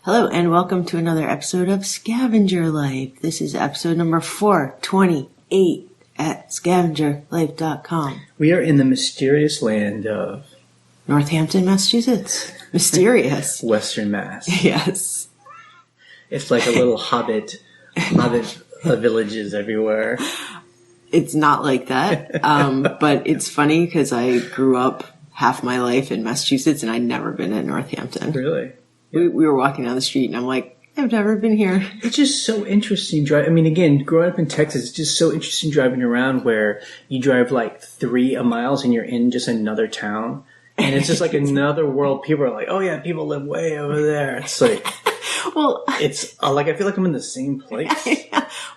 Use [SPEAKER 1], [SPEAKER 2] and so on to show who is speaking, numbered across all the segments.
[SPEAKER 1] Hello and welcome to another episode of Scavenger Life. This is episode number 428 at scavengerlife.com.
[SPEAKER 2] We are in the mysterious land of
[SPEAKER 1] Northampton, Massachusetts. Mysterious.
[SPEAKER 2] Western Mass.
[SPEAKER 1] Yes.
[SPEAKER 2] It's like a little hobbit villages everywhere.
[SPEAKER 1] It's not like that, but it's funny because I grew up half my life in Massachusetts and I'd never been at Northampton.
[SPEAKER 2] Really?
[SPEAKER 1] We were walking down the street and I'm like, I've never been here.
[SPEAKER 2] It's just so interesting. Again, growing up in Texas, it's just so interesting driving around where you drive like 3 miles and you're in just another town. And it's just like another world. People are like, oh yeah, people live way over there. It's like,
[SPEAKER 1] well,
[SPEAKER 2] it's like, I feel like I'm in the same place.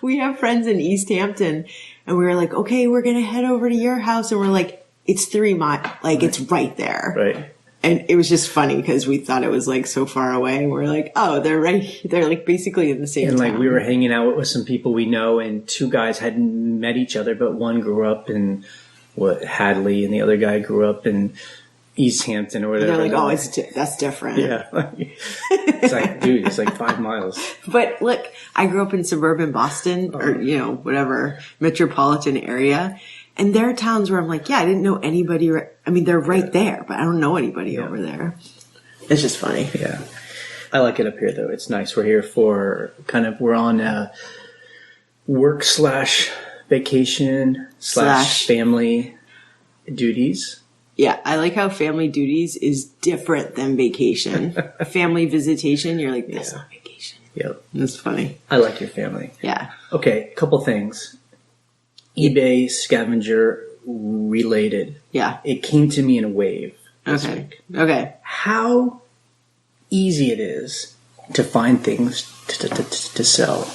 [SPEAKER 1] We have friends in East Hampton and we were like, okay, we're going to head over to your house. And we're like, it's 3 miles. Like, it's right there.
[SPEAKER 2] Right.
[SPEAKER 1] And it was just funny because we thought it was like so far away. And we're like, oh, they're right. They're like basically in the same
[SPEAKER 2] And like
[SPEAKER 1] town.
[SPEAKER 2] we were hanging out with some people we know, and 2 guys hadn't met each other, but one grew up in Hadley, and the other guy grew up in East Hampton or whatever.
[SPEAKER 1] And they're like, oh, that's different.
[SPEAKER 2] Yeah. It's like, dude, it's like 5 miles.
[SPEAKER 1] But look, I grew up in suburban Boston or, whatever, metropolitan area. And there are towns where I'm like, yeah, I didn't know anybody. They're right there, but I don't know anybody over there. It's just funny.
[SPEAKER 2] Yeah. I like it up here, though. It's nice. We're here for we're on work / vacation / family duties.
[SPEAKER 1] Yeah, I like how family duties is different than vacation. Family visitation, you're like, that's not vacation.
[SPEAKER 2] Yep.
[SPEAKER 1] That's funny.
[SPEAKER 2] I like your family.
[SPEAKER 1] Yeah.
[SPEAKER 2] Okay, couple things. eBay scavenger related.
[SPEAKER 1] Yeah.
[SPEAKER 2] It came to me in a wave this
[SPEAKER 1] Okay.
[SPEAKER 2] week.
[SPEAKER 1] Okay.
[SPEAKER 2] How easy it is to find things to sell.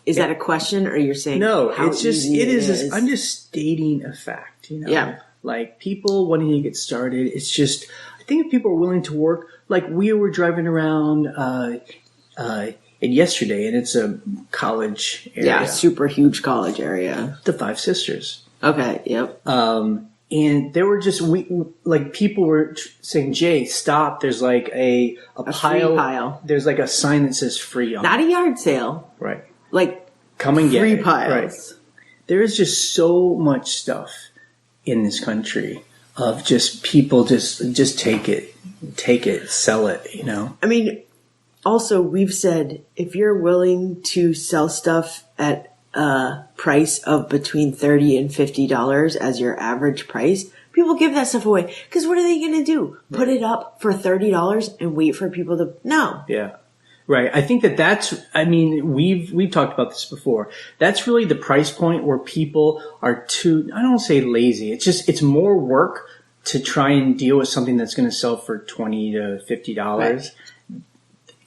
[SPEAKER 1] Is that a question or you're saying
[SPEAKER 2] No,
[SPEAKER 1] how
[SPEAKER 2] it's just,
[SPEAKER 1] easy
[SPEAKER 2] it is. I'm just stating a fact,
[SPEAKER 1] Yeah.
[SPEAKER 2] Like people wanting to get started. It's just, I think if people are willing to work, like we were driving around, yesterday, and it's a college area.
[SPEAKER 1] Yeah, super huge college area.
[SPEAKER 2] The Five Sisters.
[SPEAKER 1] Okay, yep.
[SPEAKER 2] And there were just, people were saying, Jay, stop. There's like a
[SPEAKER 1] free
[SPEAKER 2] pile.
[SPEAKER 1] pile.
[SPEAKER 2] There's like a sign that says free on it.
[SPEAKER 1] Not a yard sale.
[SPEAKER 2] Right.
[SPEAKER 1] Like
[SPEAKER 2] Come and get
[SPEAKER 1] free
[SPEAKER 2] it.
[SPEAKER 1] piles.
[SPEAKER 2] Right. There is just so much stuff in this country of just people just take it, sell it,
[SPEAKER 1] Also, we've said if you're willing to sell stuff at a price of between $30 and $50 as your average price, people give that stuff away. Because what are they going to do? Put it up for $30 and wait for people to... No.
[SPEAKER 2] Yeah. Right. I think that's, we've talked about this before. That's really the price point where people are too, I don't say lazy. It's more work to try and deal with something that's going to sell for $20 to $50. Right.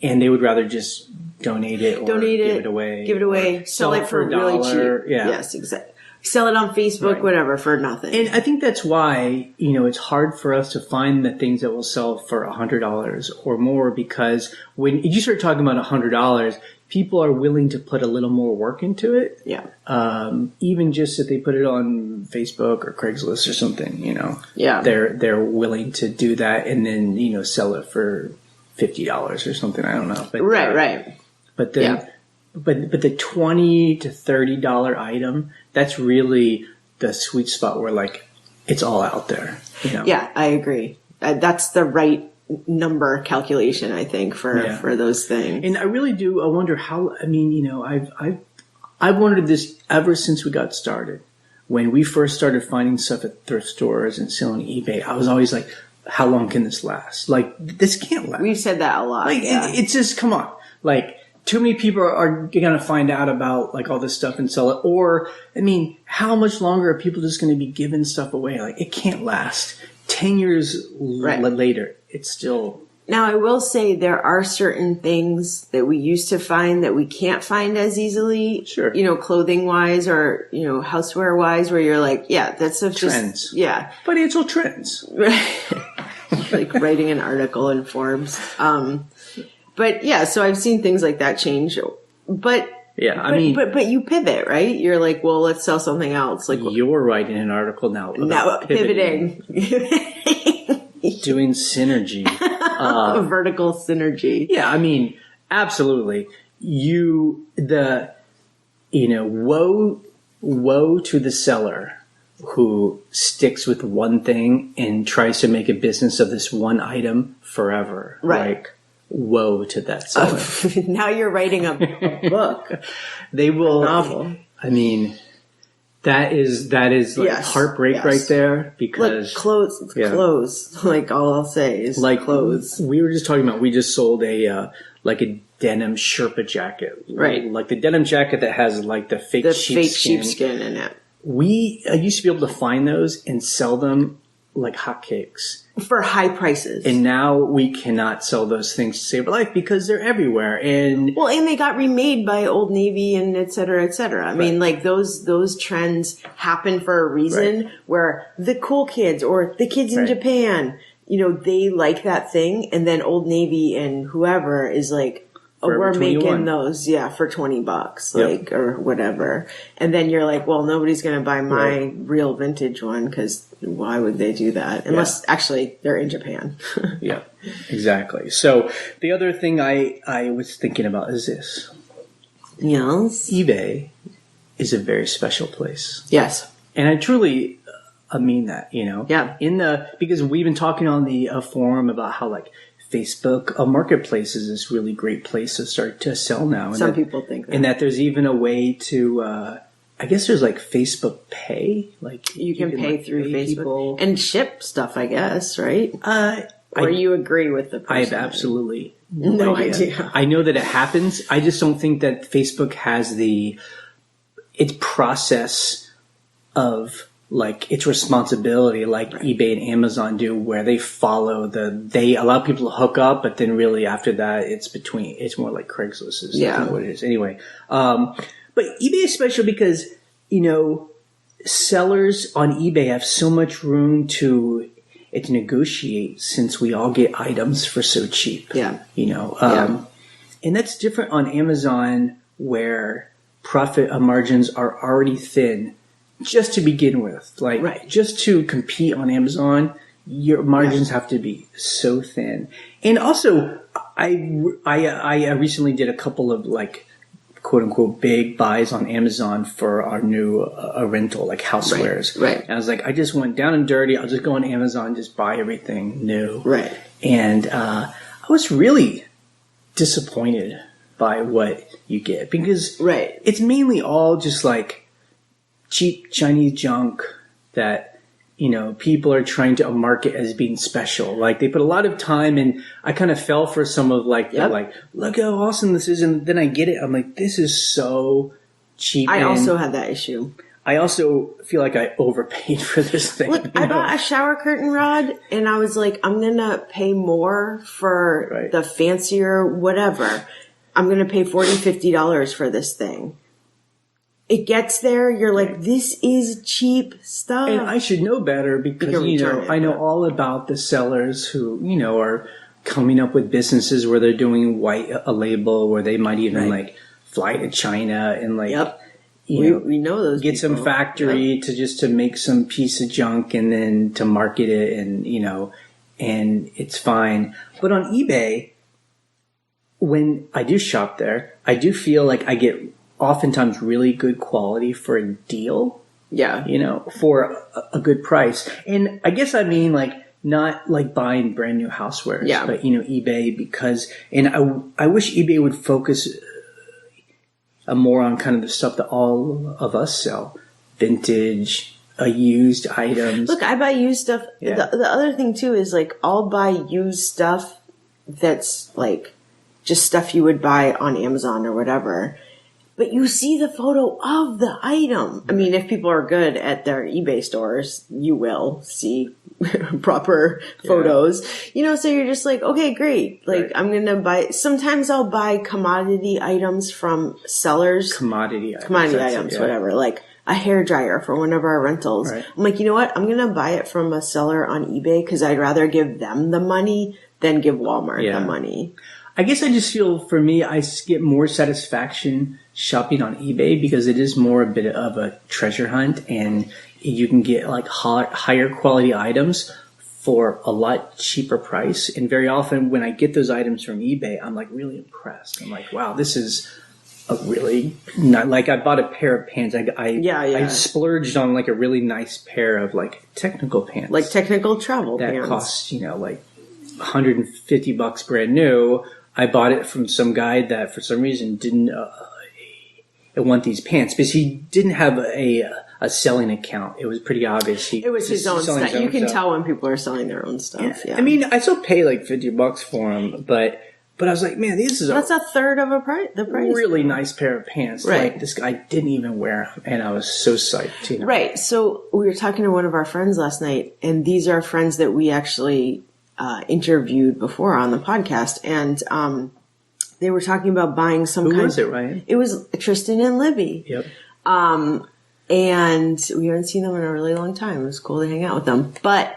[SPEAKER 2] And they would rather just donate it or give it away.
[SPEAKER 1] Give it away. Sell it for really cheap.
[SPEAKER 2] Yeah.
[SPEAKER 1] Yes, exactly. Sell it on Facebook, whatever, for nothing.
[SPEAKER 2] And I think that's why, it's hard for us to find the things that will sell for $100 or more, because when you start talking about $100, people are willing to put a little more work into it.
[SPEAKER 1] Yeah.
[SPEAKER 2] Even just if they put it on Facebook or Craigslist or something,
[SPEAKER 1] Yeah.
[SPEAKER 2] They're willing to do that and then, sell it for $50 or something. I don't know. But,
[SPEAKER 1] Right.
[SPEAKER 2] But then, but the $20 to $30 item, that's really the sweet spot where like it's all out there.
[SPEAKER 1] Yeah, I agree. That's the right number calculation, I think, for those things.
[SPEAKER 2] And I really do. I wonder how. I've wondered this ever since we got started. When we first started finding stuff at thrift stores and selling eBay, I was always like, how long can this last? Like, this can't last.
[SPEAKER 1] We've said that a lot.
[SPEAKER 2] Like, it's just, come on. Like, too many people are going to find out about like all this stuff and sell it. Or, how much longer are people just going to be giving stuff away? Like, it can't last. 10 years later, it's still...
[SPEAKER 1] Now, I will say there are certain things that we used to find that we can't find as easily.
[SPEAKER 2] Sure.
[SPEAKER 1] Clothing-wise or, houseware-wise, where you're like, yeah, that's just...
[SPEAKER 2] Trends.
[SPEAKER 1] Yeah.
[SPEAKER 2] Financial trends.
[SPEAKER 1] Like writing an article in Forbes. But yeah, so I've seen things like that change. But
[SPEAKER 2] yeah,
[SPEAKER 1] but you pivot, right? You're like, well, let's sell something else. Like
[SPEAKER 2] you're writing an article now.
[SPEAKER 1] Now pivoting.
[SPEAKER 2] Doing synergy.
[SPEAKER 1] Vertical synergy.
[SPEAKER 2] Yeah, I mean, absolutely. Woe to the seller who sticks with one thing and tries to make a business of this one item forever.
[SPEAKER 1] Right.
[SPEAKER 2] Like, woe to that seller.
[SPEAKER 1] Now you're writing a book.
[SPEAKER 2] They will.
[SPEAKER 1] A novel.
[SPEAKER 2] I mean, that is like heartbreak right there, because
[SPEAKER 1] clothes. Like, all I'll say is
[SPEAKER 2] like
[SPEAKER 1] clothes.
[SPEAKER 2] We were just talking about, we just sold a denim Sherpa jacket.
[SPEAKER 1] Right.
[SPEAKER 2] Like the denim jacket that has like the fake
[SPEAKER 1] sheepskin in it.
[SPEAKER 2] We used to be able to find those and sell them like hotcakes.
[SPEAKER 1] For high prices.
[SPEAKER 2] And now we cannot sell those things to save our life because they're everywhere. And
[SPEAKER 1] they got remade by Old Navy and et cetera, et cetera. I mean, like, those trends happen for a reason, where the cool kids or the kids in Japan, they like that thing. And then Old Navy and whoever is like, we're making those, for $20, like, or whatever. And then you're like, well, nobody's going to buy my real vintage one, because why would they do that? Unless actually they're in Japan.
[SPEAKER 2] Yeah, exactly. So the other thing I was thinking about is this.
[SPEAKER 1] Yes.
[SPEAKER 2] eBay is a very special place.
[SPEAKER 1] Yes.
[SPEAKER 2] And I truly mean that,
[SPEAKER 1] Yeah.
[SPEAKER 2] Because we've been talking on the forum about how, like, Facebook Marketplace is this really great place to start to sell now. And
[SPEAKER 1] Some people think that.
[SPEAKER 2] And that there's even a way to, I guess there's like Facebook Pay. Like
[SPEAKER 1] you can pay through Facebook
[SPEAKER 2] people.
[SPEAKER 1] And ship stuff, I guess, right? Or you agree with the person?
[SPEAKER 2] I have absolutely
[SPEAKER 1] no idea.
[SPEAKER 2] I know that it happens. I just don't think that Facebook has its process of, like, its responsibility, like eBay and Amazon do, where they follow they allow people to hook up, but then really after that, it's more like Craigslist is what it is. Anyway, but eBay is special because, sellers on eBay have so much room to negotiate, since we all get items for so cheap.
[SPEAKER 1] Yeah.
[SPEAKER 2] And that's different on Amazon, where profit margins are already thin. Just to begin with, just to compete on Amazon, your margins have to be so thin. And also, I recently did a couple of, like, quote unquote big buys on Amazon for our new rental, like housewares.
[SPEAKER 1] Right.
[SPEAKER 2] And I was like, I just went down and dirty. I'll just go on Amazon and just buy everything new.
[SPEAKER 1] Right.
[SPEAKER 2] And I was really disappointed by what you get, because it's mainly all just like cheap Chinese junk that, people are trying to market as being special. Like, they put a lot of time, and I kind of fell for some of like look how awesome this is. And then I get it. I'm like, this is so cheap.
[SPEAKER 1] I also had that issue.
[SPEAKER 2] I also feel like I overpaid for this thing.
[SPEAKER 1] Look, I bought a shower curtain rod, and I was like, I'm going to pay more for the fancier whatever. I'm going to pay $40, $50 for this thing. It gets there, you're like, this is cheap stuff.
[SPEAKER 2] And I should know better, because, I know all about the sellers who, are coming up with businesses where they're doing white label, where they might even like fly to China and
[SPEAKER 1] we know those
[SPEAKER 2] get
[SPEAKER 1] people.
[SPEAKER 2] some factory to make some piece of junk and then to market it, and, and it's fine. But on eBay, when I do shop there, I do feel like I get oftentimes really good quality for a deal.
[SPEAKER 1] Yeah.
[SPEAKER 2] For a good price. And I guess I mean, like, not like buying brand new housewares, but, eBay, because, and I wish eBay would focus more on kind of the stuff that all of us sell. Vintage, used items.
[SPEAKER 1] Look, I buy used stuff. Yeah. The other thing too is, like, I'll buy used stuff that's like just stuff you would buy on Amazon or whatever. But you see the photo of the item. I mean, if people are good at their eBay stores, you will see proper photos. So you're just like, okay, great. Like, I'm going to buy, sometimes I'll buy commodity items from sellers.
[SPEAKER 2] Commodity items,
[SPEAKER 1] whatever. Like a hairdryer for one of our rentals. Right. I'm like, you know what? I'm going to buy it from a seller on eBay, because I'd rather give them the money than give Walmart the money.
[SPEAKER 2] I guess I just feel, for me, I get more satisfaction shopping on eBay, because it is more a bit of a treasure hunt, and you can get like higher quality items for a lot cheaper price. And very often when I get those items from eBay, I'm like really impressed. I'm like, wow, this is a really not like I bought a pair of pants. I splurged on like a really nice pair of like technical pants,
[SPEAKER 1] like technical travel
[SPEAKER 2] that
[SPEAKER 1] pants.
[SPEAKER 2] cost, like $150 brand new. I bought it from some guy that for some reason didn't want these pants because he didn't have a selling account. It was pretty obvious.
[SPEAKER 1] It was his own stuff. You can tell when people are selling their own stuff. Yeah.
[SPEAKER 2] I mean, I still pay like $50 for them, but I was like, man, that's
[SPEAKER 1] a third of the price.
[SPEAKER 2] Really nice pair of pants.
[SPEAKER 1] Right.
[SPEAKER 2] Like this guy didn't even wear them, and I was so psyched.
[SPEAKER 1] Right. So we were talking to one of our friends last night, and these are friends that we actually interviewed before on the podcast, and they were talking about buying some
[SPEAKER 2] Who was it, Ryan?
[SPEAKER 1] It was Tristan and Libby.
[SPEAKER 2] Yep.
[SPEAKER 1] And we haven't seen them in a really long time. It was cool to hang out with them. But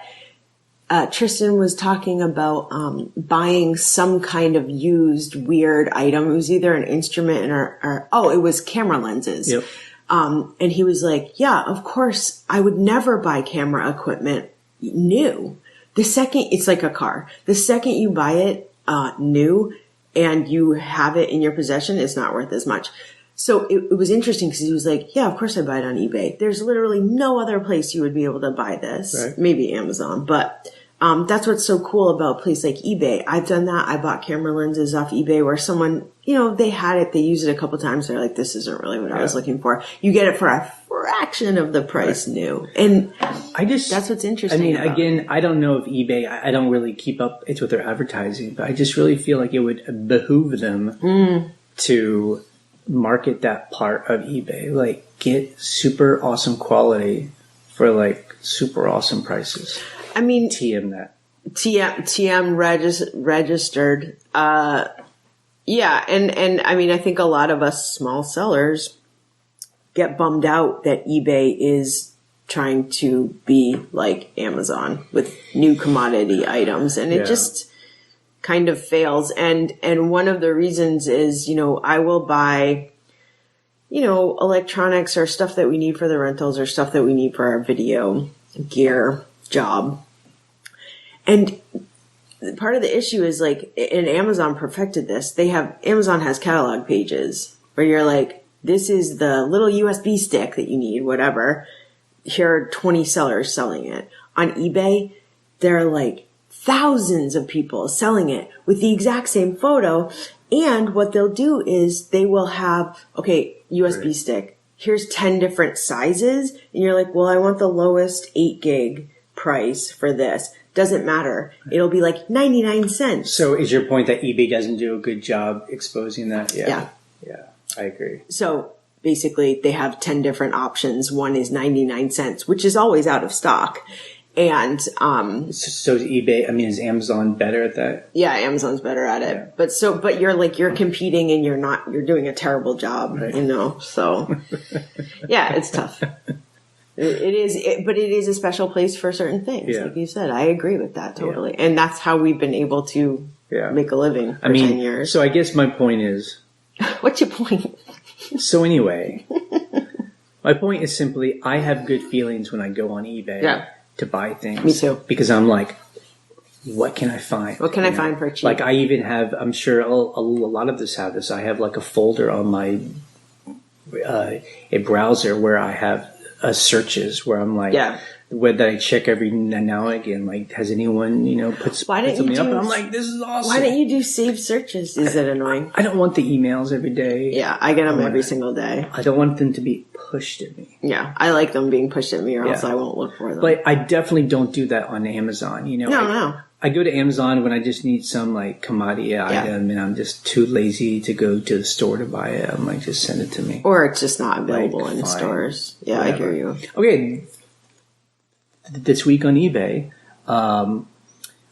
[SPEAKER 1] Tristan was talking about buying some kind of used weird item. It was either an instrument or it was camera lenses.
[SPEAKER 2] Yep.
[SPEAKER 1] And he was like, yeah, of course, I would never buy camera equipment new. The second, it's like a car. The second you buy it new and you have it in your possession, it's not worth as much. So it was interesting because he was like, yeah, of course I buy it on eBay. There's literally no other place you would be able to buy this.
[SPEAKER 2] Right.
[SPEAKER 1] Maybe Amazon. But that's what's so cool about a place like eBay. I've done that. I bought camera lenses off eBay where someone, they had it. They used it a couple times. They're like, this isn't really what I was looking for. You get it for a fraction of the price new. And that's what's interesting.
[SPEAKER 2] I mean,
[SPEAKER 1] about
[SPEAKER 2] again, I don't know if eBay, I don't really keep up it's with their advertising, but I just really feel like it would behoove them to market that part of eBay, like get super awesome quality for like super awesome prices.
[SPEAKER 1] I mean,
[SPEAKER 2] TM that.
[SPEAKER 1] TM registered. Yeah. And I mean, I think a lot of us small sellers get bummed out that eBay is trying to be like Amazon with new commodity items. And it just kind of fails. And one of the reasons is, I will buy, electronics or stuff that we need for the rentals or stuff that we need for our video gear job. And part of the issue is like, and Amazon perfected this. Amazon has catalog pages where you're like, this is the little USB stick that you need, whatever. Here are 20 sellers selling it. On eBay, there are like thousands of people selling it with the exact same photo. And what they'll do is they will have, USB stick. Here's 10 different sizes. And you're like, well, I want the lowest 8 gig price for this. Doesn't matter. It'll be like 99 cents.
[SPEAKER 2] So is your point that eBay doesn't do a good job exposing that?
[SPEAKER 1] Yeah.
[SPEAKER 2] Yeah, I agree.
[SPEAKER 1] So basically they have 10 different options. One is 99 cents, which is always out of stock. And,
[SPEAKER 2] so is eBay, is Amazon better at that?
[SPEAKER 1] Yeah, Amazon's better at it. Yeah. But you're competing and you're doing a terrible job,
[SPEAKER 2] right.
[SPEAKER 1] So yeah, it's tough. It is, but it is a special place for certain things. Yeah. Like you said, I agree with that totally. Yeah. And that's how we've been able to make a living for 10 years.
[SPEAKER 2] So I guess my point is.
[SPEAKER 1] What's your point?
[SPEAKER 2] So anyway, my point is simply, I have good feelings when I go on eBay to buy things.
[SPEAKER 1] Me too.
[SPEAKER 2] Because I'm like, what can I find?
[SPEAKER 1] What can I find for cheap?
[SPEAKER 2] Like I even have, I'm sure a lot of this have this. I have like a folder on my a browser where I have searches where I'm like, that I check every now and again. Like, has anyone put something up? And I'm like, this is awesome.
[SPEAKER 1] Why don't you do saved searches? Is it annoying?
[SPEAKER 2] I don't want the emails every day.
[SPEAKER 1] Yeah, I get them every single day.
[SPEAKER 2] I don't want them to be pushed at me.
[SPEAKER 1] Yeah, I like them being pushed at me, or else I won't look for them.
[SPEAKER 2] But I definitely don't do that on Amazon.
[SPEAKER 1] No.
[SPEAKER 2] I go to Amazon when I just need some like commodity item and I'm just too lazy to go to the store to buy it. I'm like, just send it to me.
[SPEAKER 1] Or it's just not available in stores. Yeah, whatever. I hear you.
[SPEAKER 2] Okay. This week on eBay,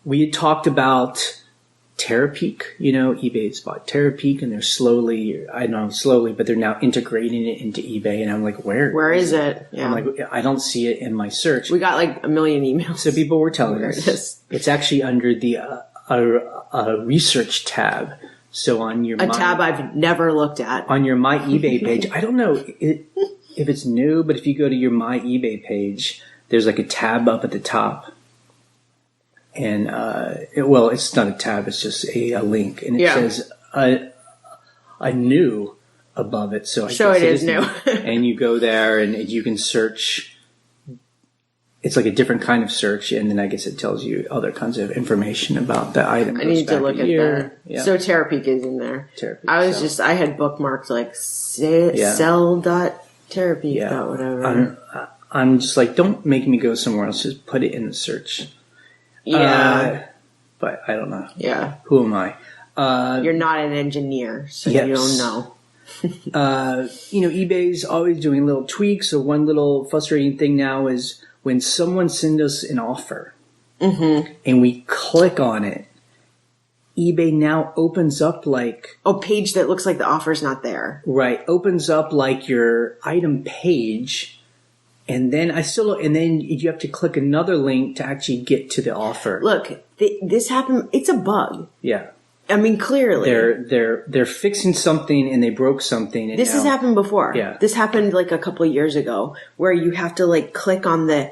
[SPEAKER 2] we had talked about Terapeak. eBay's bought Terapeak and they're slowly, but they're now integrating it into eBay. And I'm like, where
[SPEAKER 1] is it? Yeah.
[SPEAKER 2] I'm like, I don't see it in my search.
[SPEAKER 1] We got like a million emails.
[SPEAKER 2] So people were telling us it's actually under the research tab. So on your
[SPEAKER 1] tab I've never looked at
[SPEAKER 2] on your My eBay page. I don't know if it's new, but if you go to your My eBay page, there's like a tab up at the top. and it's not a tab; it's just a link, and it says a new above it. So
[SPEAKER 1] it is new.
[SPEAKER 2] And you go there, and you can search. It's like a different kind of search, and then I guess it tells you other kinds of information about the item.
[SPEAKER 1] I need to look at that.
[SPEAKER 2] Yeah.
[SPEAKER 1] So Terapeak is in there.
[SPEAKER 2] Terapeak,
[SPEAKER 1] I had bookmarked like sell.terapeak, whatever.
[SPEAKER 2] I'm just like, don't make me go somewhere else. Just put it in the search.
[SPEAKER 1] Yeah.
[SPEAKER 2] But I don't know.
[SPEAKER 1] Yeah.
[SPEAKER 2] Who am I?
[SPEAKER 1] You're not an engineer, so you don't know.
[SPEAKER 2] eBay's always doing little tweaks. So one little frustrating thing now is when someone sends us an offer and we click on it, eBay now opens up like
[SPEAKER 1] a page that looks like the offer's not there.
[SPEAKER 2] Right. Opens up like your item page. And then and then you have to click another link to actually get to the offer.
[SPEAKER 1] Look, this happened. It's a bug.
[SPEAKER 2] Yeah.
[SPEAKER 1] I mean, clearly
[SPEAKER 2] they're fixing something and they broke something. And
[SPEAKER 1] this has happened before.
[SPEAKER 2] Yeah.
[SPEAKER 1] This happened like a couple of years ago where you have to like click on the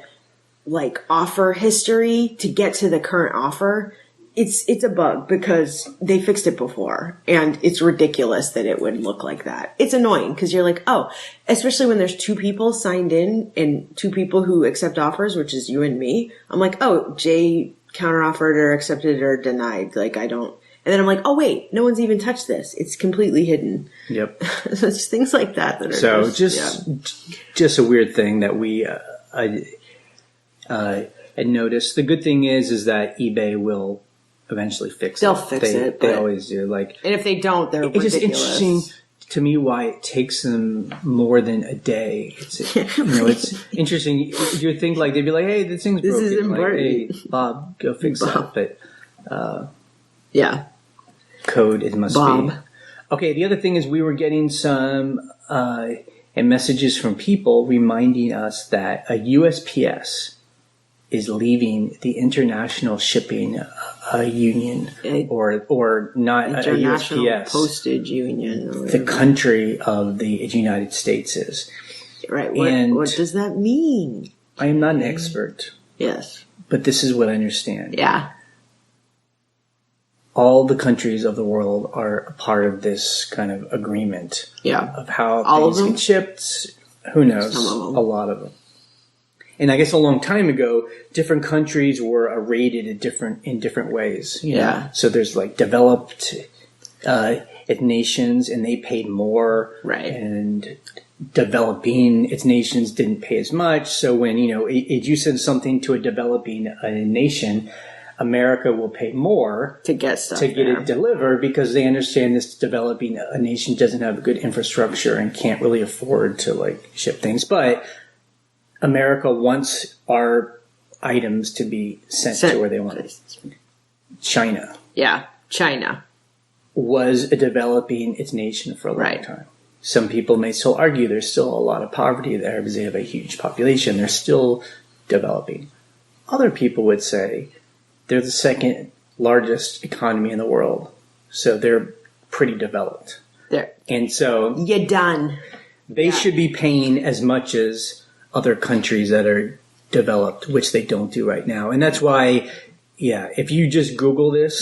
[SPEAKER 1] like offer history to get to the current offer. It's a bug because they fixed it before and it's ridiculous that it would look like that. It's annoying because you're like, oh, especially when there's two people signed in and two people who accept offers, which is you and me. I'm like, oh, Jay counteroffered or accepted or denied. Like I don't. And then I'm like, oh wait, no one's even touched this. It's completely hidden.
[SPEAKER 2] Yep.
[SPEAKER 1] So it's things like that are
[SPEAKER 2] just a weird thing that we had noticed. The good thing is that eBay will evenally fix
[SPEAKER 1] it. They'll
[SPEAKER 2] fix
[SPEAKER 1] it.
[SPEAKER 2] They always do. Like,
[SPEAKER 1] and if they don't, they're
[SPEAKER 2] it's
[SPEAKER 1] ridiculous.
[SPEAKER 2] Just interesting to me why it takes them more than a day. It's interesting. You think like they'd be like, hey, this thing's broken.
[SPEAKER 1] This is important.
[SPEAKER 2] Like, hey, Bob, go fix that. But
[SPEAKER 1] yeah.
[SPEAKER 2] Code it must
[SPEAKER 1] Bob.
[SPEAKER 2] be. Okay, the other thing is we were getting some messages from people reminding us that a USPS is leaving the International Shipping Union, or not
[SPEAKER 1] International
[SPEAKER 2] a USPS
[SPEAKER 1] Postage Union.
[SPEAKER 2] The country of the United States is.
[SPEAKER 1] Right. What does that mean?
[SPEAKER 2] I am not an expert.
[SPEAKER 1] Yes.
[SPEAKER 2] But this is what I understand.
[SPEAKER 1] Yeah.
[SPEAKER 2] All the countries of the world are a part of this kind of agreement.
[SPEAKER 1] Yeah.
[SPEAKER 2] Of how
[SPEAKER 1] all
[SPEAKER 2] things get shipped. Who knows?
[SPEAKER 1] Some of them.
[SPEAKER 2] A lot of them. And I guess a long time ago, different countries were rated in different ways. You know? So there's like developed nations, and they paid more.
[SPEAKER 1] Right.
[SPEAKER 2] And developing nations didn't pay as much. So when if you send something to a developing nation, America will pay more
[SPEAKER 1] to get stuff
[SPEAKER 2] to get it delivered because they understand this developing a nation doesn't have a good infrastructure and can't really afford to like ship things. But America wants our items to be sent to where they want it. China.
[SPEAKER 1] Yeah, China
[SPEAKER 2] was developing its nation for a long time. Some people may still argue there's still a lot of poverty there because they have a huge population. They're still developing. Other people would say they're the second largest economy in the world. So they're pretty developed. And so
[SPEAKER 1] you're done.
[SPEAKER 2] They should be paying as much as other countries that are developed, which they don't do right now. And that's why, if you just Google this,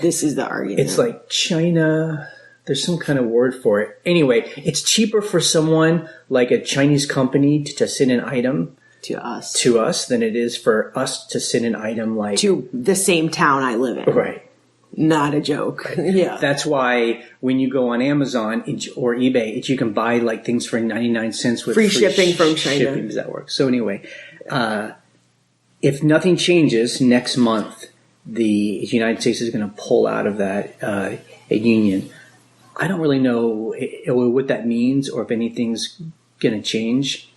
[SPEAKER 1] this is the argument.
[SPEAKER 2] It's like China, there's some kind of word for it. Anyway, it's cheaper for someone like a Chinese company to send an item
[SPEAKER 1] to us
[SPEAKER 2] than it is for us to send an item like
[SPEAKER 1] to the same town I live in.
[SPEAKER 2] Right.
[SPEAKER 1] Not a joke. Yeah.
[SPEAKER 2] That's why when you go on Amazon or eBay, you can buy like things for 99 cents with
[SPEAKER 1] free shipping from China.
[SPEAKER 2] Shipping. Does that work? So anyway, if nothing changes next month, the United States is going to pull out of that a union. I don't really know what that means or if anything's going to change.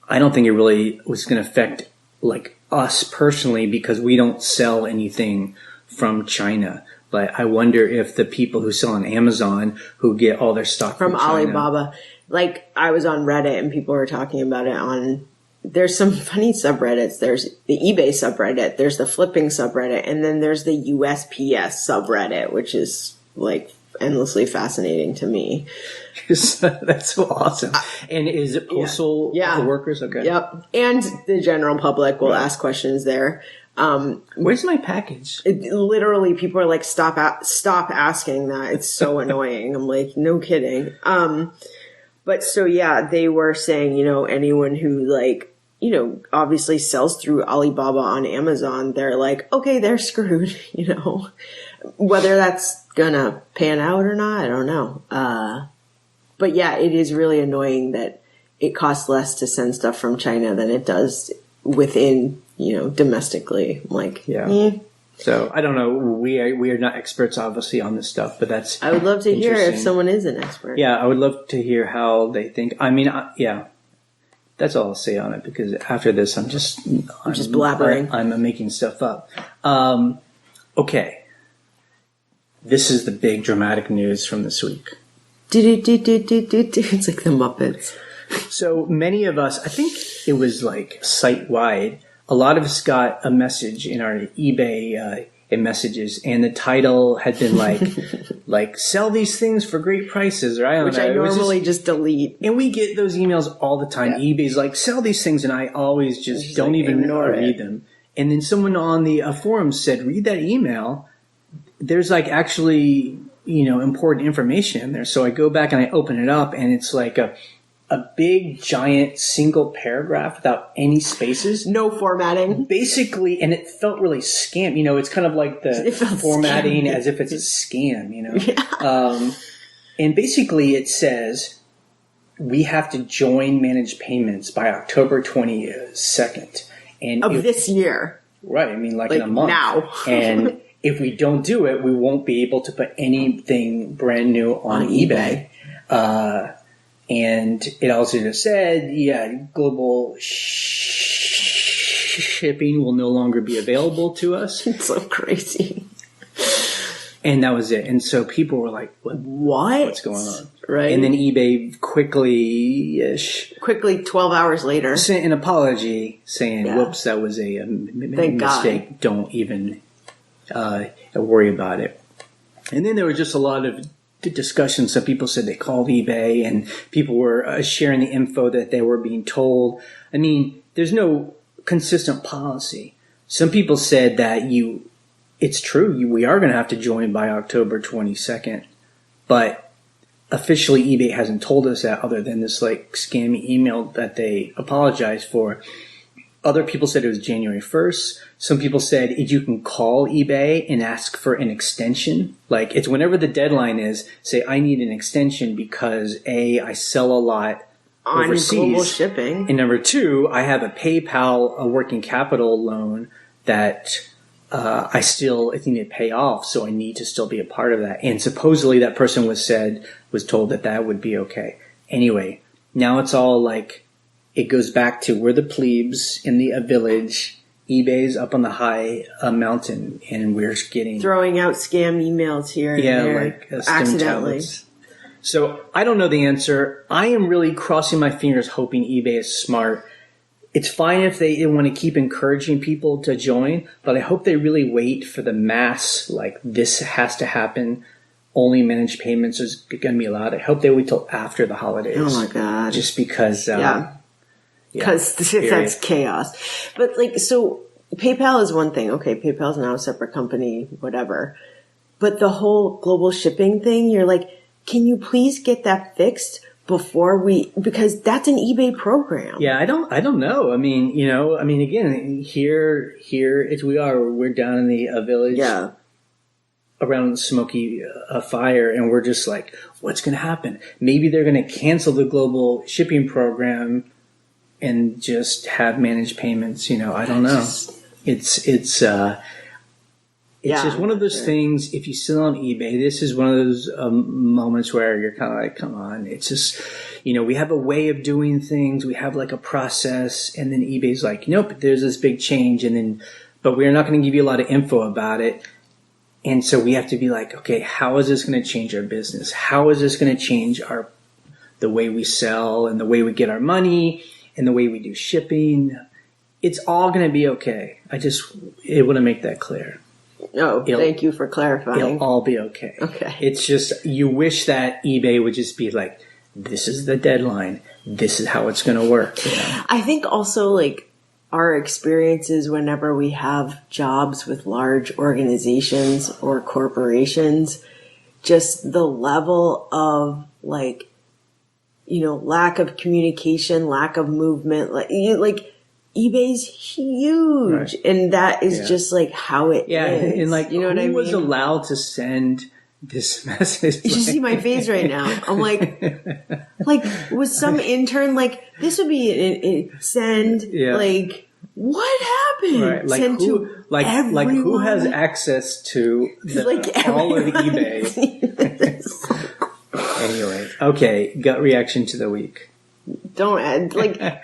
[SPEAKER 2] I don't think it really was going to affect like us personally because we don't sell anything from China. But I wonder if the people who sell on Amazon who get all their stuff from China,
[SPEAKER 1] Alibaba, like I was on Reddit and people were talking about it there's some funny subreddits. There's the eBay subreddit, there's the flipping subreddit, and then there's the USPS subreddit, which is like endlessly fascinating to me.
[SPEAKER 2] That's so awesome. And is it postal workers? Okay.
[SPEAKER 1] Yep. And the general public will ask questions there.
[SPEAKER 2] Where's my package?
[SPEAKER 1] Literally, people are like, stop asking that. It's so annoying. I'm like, no kidding. But so yeah, they were saying, anyone who like, obviously sells through Alibaba on Amazon, they're like, okay, they're screwed, whether that's gonna pan out or not, I don't know. But yeah, it is really annoying that it costs less to send stuff from China than it does within, domestically. I'm like,
[SPEAKER 2] yeah. So I don't know. We are not experts, obviously, on this stuff, but that's.
[SPEAKER 1] I would love to hear if someone is an expert.
[SPEAKER 2] Yeah, I would love to hear how they think. I mean, yeah, that's all I'll say on it, because after this, I'm just
[SPEAKER 1] blabbering.
[SPEAKER 2] I'm making stuff up. Okay, this is the big dramatic news from this week.
[SPEAKER 1] It's like the Muppets.
[SPEAKER 2] So many of us, I think it was like site-wide, a lot of us got a message in our eBay messages, and the title had been like sell these things for great prices, or I don't know.
[SPEAKER 1] Which I normally just delete.
[SPEAKER 2] And we get those emails all the time. Yeah. eBay's like, sell these things, and I always just don't even read them. And then someone on the forum said, read that email. There's like actually, important information in there. So I go back and I open it up, and it's like a big, giant, single paragraph without any spaces.
[SPEAKER 1] No formatting.
[SPEAKER 2] Basically, and it felt really scam. It's kind of like the formatting as if it's a scam, Yeah. And basically it says, we have to join managed payments by October 22nd.
[SPEAKER 1] Of this year.
[SPEAKER 2] Right. I mean, like in a month.
[SPEAKER 1] Now.
[SPEAKER 2] And if we don't do it, we won't be able to put anything brand new on eBay. And it also just said, global shipping will no longer be available to us.
[SPEAKER 1] It's so crazy.
[SPEAKER 2] And that was it. And so people were like,
[SPEAKER 1] what?
[SPEAKER 2] What's going on?
[SPEAKER 1] Right.
[SPEAKER 2] And then eBay quickly,
[SPEAKER 1] 12 hours later,
[SPEAKER 2] sent an apology saying, whoops, that was a mistake.
[SPEAKER 1] God.
[SPEAKER 2] Don't even worry about it. And then there was just a lot of discussion. Some people said they called eBay, and people were sharing the info that they were being told. I mean, there's no consistent policy. Some people said that it's true, we are going to have to join by October 22nd, but officially eBay hasn't told us that, other than this like scammy email that they apologized for. Other people said it was January 1st. Some people said you can call eBay and ask for an extension. Like, it's whenever the deadline is, say, I need an extension because A, I sell a lot
[SPEAKER 1] on
[SPEAKER 2] overseas.
[SPEAKER 1] Global Shipping.
[SPEAKER 2] And number two, I have a working capital loan that I need to pay off, so I need to still be a part of that. And supposedly that person was told that would be okay. Anyway, now it's all like, it goes back to we're the plebes in the village. eBay's up on the high mountain, and we're
[SPEAKER 1] throwing out scam emails here and there,
[SPEAKER 2] like
[SPEAKER 1] accidentally.
[SPEAKER 2] So I don't know the answer. I am really crossing my fingers, hoping eBay is smart. It's fine if they want to keep encouraging people to join, but I hope they really wait for the mass, like this has to happen. Only managed payments is going to be allowed. I hope they wait till after the holidays.
[SPEAKER 1] Oh my God.
[SPEAKER 2] Just because...
[SPEAKER 1] Because that's chaos. But so PayPal is one thing. Okay, PayPal is now a separate company, whatever. But the whole global shipping thing, you're like, can you please get that fixed because that's an eBay program.
[SPEAKER 2] Yeah, I don't know. I mean, again, here we're down in the village.
[SPEAKER 1] Yeah.
[SPEAKER 2] Around the smoky fire, and we're just like, what's going to happen? Maybe they're going to cancel the global shipping program and just have managed payments. I don't know. It's just one of those things. If you sell on eBay, this is one of those moments where you're kind of like, come on. It's just, we have a way of doing things. We have like a process, and then eBay's like, nope, there's this big change, but we're not going to give you a lot of info about it. And so we have to be like, okay, how is this going to change our business? How is this going to change the way we sell and the way we get our money and the way we do shipping? It's all going to be okay. I want to make that clear.
[SPEAKER 1] Oh, thank you for clarifying.
[SPEAKER 2] It'll all be okay.
[SPEAKER 1] Okay.
[SPEAKER 2] It's just, you wish that eBay would just be like, this is the deadline. This is how it's going to work.
[SPEAKER 1] I think also our experiences whenever we have jobs with large organizations or corporations, just the level of like, lack of communication, lack of movement, like eBay's huge,
[SPEAKER 2] Right.
[SPEAKER 1] and that is just like how it is.
[SPEAKER 2] And like,
[SPEAKER 1] you know what I
[SPEAKER 2] who
[SPEAKER 1] mean?
[SPEAKER 2] was allowed to send this message?
[SPEAKER 1] You should see my face right now. I'm like, was some intern like, this would be send, like, what happened?
[SPEAKER 2] Right. Like
[SPEAKER 1] send
[SPEAKER 2] who,
[SPEAKER 1] to
[SPEAKER 2] like
[SPEAKER 1] everyone?
[SPEAKER 2] who has access to all of eBay? Anyway, okay, gut reaction to the week.
[SPEAKER 1] Don't add,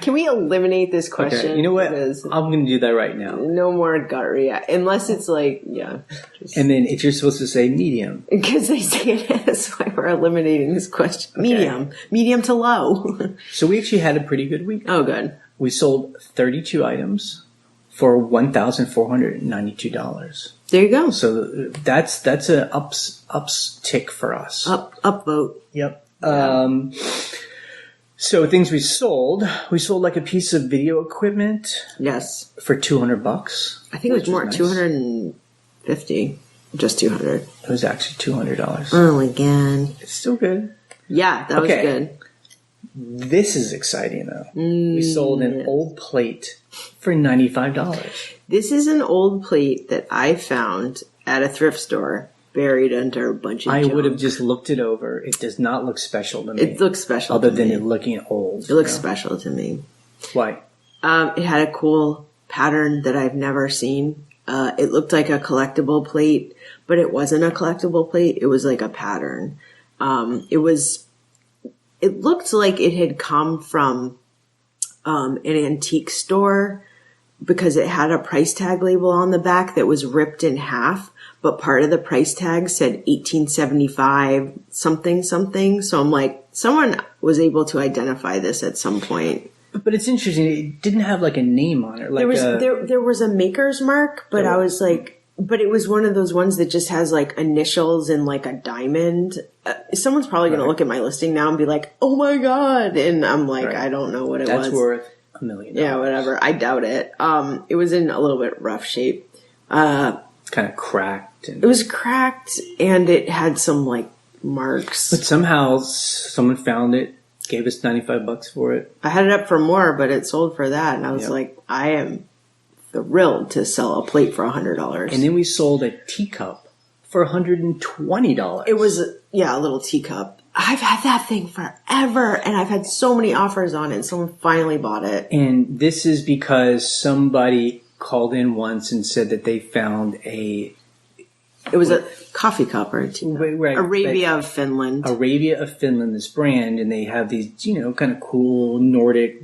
[SPEAKER 1] can we eliminate this question?
[SPEAKER 2] Okay, you know what?
[SPEAKER 1] Because
[SPEAKER 2] I'm going to do that right now.
[SPEAKER 1] no more gut react, unless it's like,
[SPEAKER 2] And then if you're supposed to say medium.
[SPEAKER 1] because they say it, that's why we're eliminating this question.
[SPEAKER 2] Okay.
[SPEAKER 1] Medium to low.
[SPEAKER 2] So we actually had a pretty good week.
[SPEAKER 1] Oh, good.
[SPEAKER 2] We sold 32 items for $1,492.
[SPEAKER 1] There you go.
[SPEAKER 2] So that's an uptick for us.
[SPEAKER 1] Upvote.
[SPEAKER 2] Yep. So things we sold like a piece of video equipment
[SPEAKER 1] Yes.
[SPEAKER 2] for $200.
[SPEAKER 1] I think it was more,
[SPEAKER 2] nice.
[SPEAKER 1] 250. Just 200.
[SPEAKER 2] It was actually $200.
[SPEAKER 1] Oh, again.
[SPEAKER 2] It's still good.
[SPEAKER 1] Yeah, that was good.
[SPEAKER 2] This is exciting though. We sold an old plate for $95.
[SPEAKER 1] This is an old plate that I found at a thrift store, buried under a bunch of
[SPEAKER 2] I
[SPEAKER 1] junk.
[SPEAKER 2] would have just looked it over. It does not look special to me.
[SPEAKER 1] It looks special
[SPEAKER 2] other
[SPEAKER 1] to
[SPEAKER 2] than
[SPEAKER 1] me.
[SPEAKER 2] it looking old.
[SPEAKER 1] It looks special to me.
[SPEAKER 2] Why?
[SPEAKER 1] It had a cool pattern that I've never seen. It looked like a collectible plate, but it wasn't a collectible plate. It was like a pattern. It looked like it had come from an antique store because it had a price tag label on the back that was ripped in half, but part of the price tag said 1875 something something. So I'm like, someone was able to identify this at some point.
[SPEAKER 2] But it's interesting. It didn't have like a name on it. Like
[SPEAKER 1] There was a maker's mark, but I was like, but it was one of those ones that just has like initials and like a diamond. Someone's probably going to look at my listing now and be like, "Oh my god!" And I'm like, I don't know what it was.
[SPEAKER 2] That's worth $1 million.
[SPEAKER 1] Yeah, whatever. I doubt it. It was in a little bit rough shape.
[SPEAKER 2] It's kind of cracked.
[SPEAKER 1] It was cracked, and it had some like marks.
[SPEAKER 2] But somehow someone found it, gave us $95 for it.
[SPEAKER 1] I had it up for more, but it sold for that, and I was like, I am thrilled to sell a plate for $100.
[SPEAKER 2] And then we sold a teacup for $120.
[SPEAKER 1] It was, a little teacup. I've had that thing forever, and I've had so many offers on it, and someone finally bought it.
[SPEAKER 2] And this is because somebody called in once and said that they found
[SPEAKER 1] It was a coffee cup or a teacup.
[SPEAKER 2] Right,
[SPEAKER 1] Arabia of Finland.
[SPEAKER 2] Arabia of Finland, this brand, and they have these, kind of cool Nordic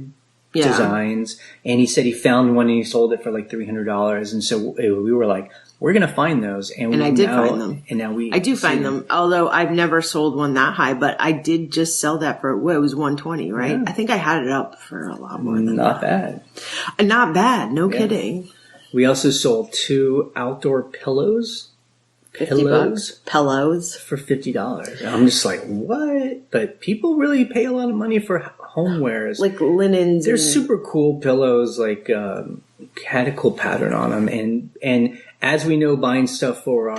[SPEAKER 2] designs. And he said he found one and he sold it for like $300. And so we were like, we're going to find those. And
[SPEAKER 1] I did find them.
[SPEAKER 2] And now
[SPEAKER 1] I do find them. Although I've never sold one that high, but I did just sell that for, it was $120, right?
[SPEAKER 2] Yeah.
[SPEAKER 1] I think I had it up for a lot more than
[SPEAKER 2] Not
[SPEAKER 1] that.
[SPEAKER 2] bad.
[SPEAKER 1] Not bad. No kidding.
[SPEAKER 2] We also sold 2 outdoor pillows.
[SPEAKER 1] $50. Pillows.
[SPEAKER 2] For $50. And I'm just like, what? But people really pay a lot of money for homewares.
[SPEAKER 1] Like linens.
[SPEAKER 2] They're super cool pillows, like had a cool pattern on them. And as we know, buying stuff for our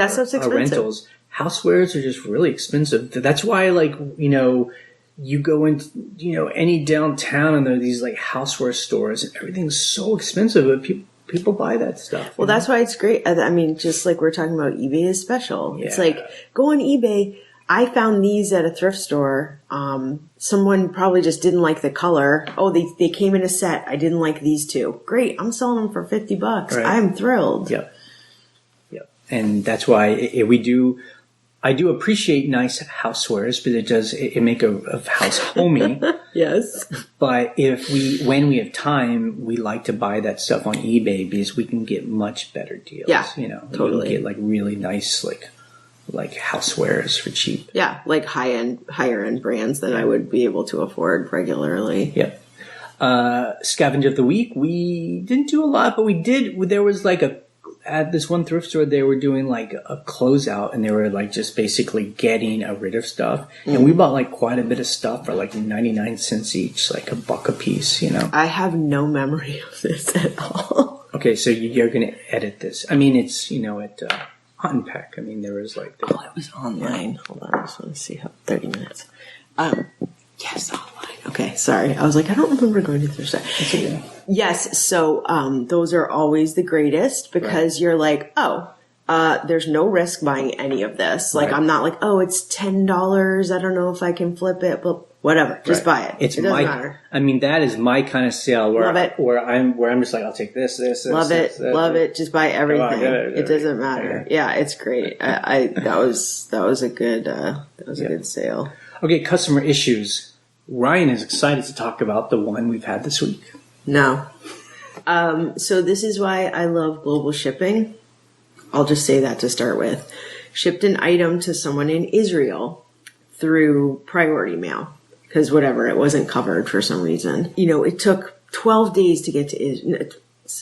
[SPEAKER 2] rentals, housewares are just really expensive. That's why, you go into, any downtown and there are these like houseware stores and everything's so expensive, but people buy that stuff.
[SPEAKER 1] Well, that's why it's great. I mean, just like we're talking about, eBay is special. Yeah. It's like, go on eBay. I found these at a thrift store. Someone probably just didn't like the color. Oh, they came in a set. I didn't like these two. Great. I'm selling them for $50. Right. I'm thrilled.
[SPEAKER 2] Yep. And that's why I do appreciate nice housewares, but it make a house homey.
[SPEAKER 1] Yes.
[SPEAKER 2] But when we have time, we like to buy that stuff on eBay because we can get much better deals.
[SPEAKER 1] Yeah,
[SPEAKER 2] totally. We can get like really nice, like housewares for cheap.
[SPEAKER 1] Yeah. Like higher end brands that I would be able to afford regularly.
[SPEAKER 2] Yep. Scavenger of the week. We didn't do a lot, but we did. There was like a at this one thrift store, they were doing like a closeout, and they were like just basically getting rid of stuff. And we bought like quite a bit of stuff for like 99 cents each, like $1 a piece, you know.
[SPEAKER 1] I have no memory of this at all.
[SPEAKER 2] Okay, so you're going to edit this. I mean, it's, you know, at Hunt and Peck. I mean, there was like...
[SPEAKER 1] Oh, it was online. Yeah. Hold on, I just want to see how 30 minutes. Yes, online. Okay, sorry. I was like, I don't remember going to thrift store.
[SPEAKER 2] Okay.
[SPEAKER 1] Yes, so those are always the greatest because you're like, oh, there's no risk buying any of this. Like, I'm not like, oh, it's $10. I don't know if I can flip it, but whatever. Just buy it. It doesn't matter.
[SPEAKER 2] I mean, that is my kind of sale where,
[SPEAKER 1] Love it.
[SPEAKER 2] where I'm just like, I'll take this.
[SPEAKER 1] Love it. Just buy everything. It doesn't matter. Yeah, it's great. That was a good good sale.
[SPEAKER 2] Okay, customer issues. Ryan is excited to talk about the one we've had this week.
[SPEAKER 1] No. So this is why I love global shipping. I'll just say that to start with. Shipped an item to someone in Israel through priority mail because whatever, it wasn't covered for some reason. You know, it took 12 days to get to Israel.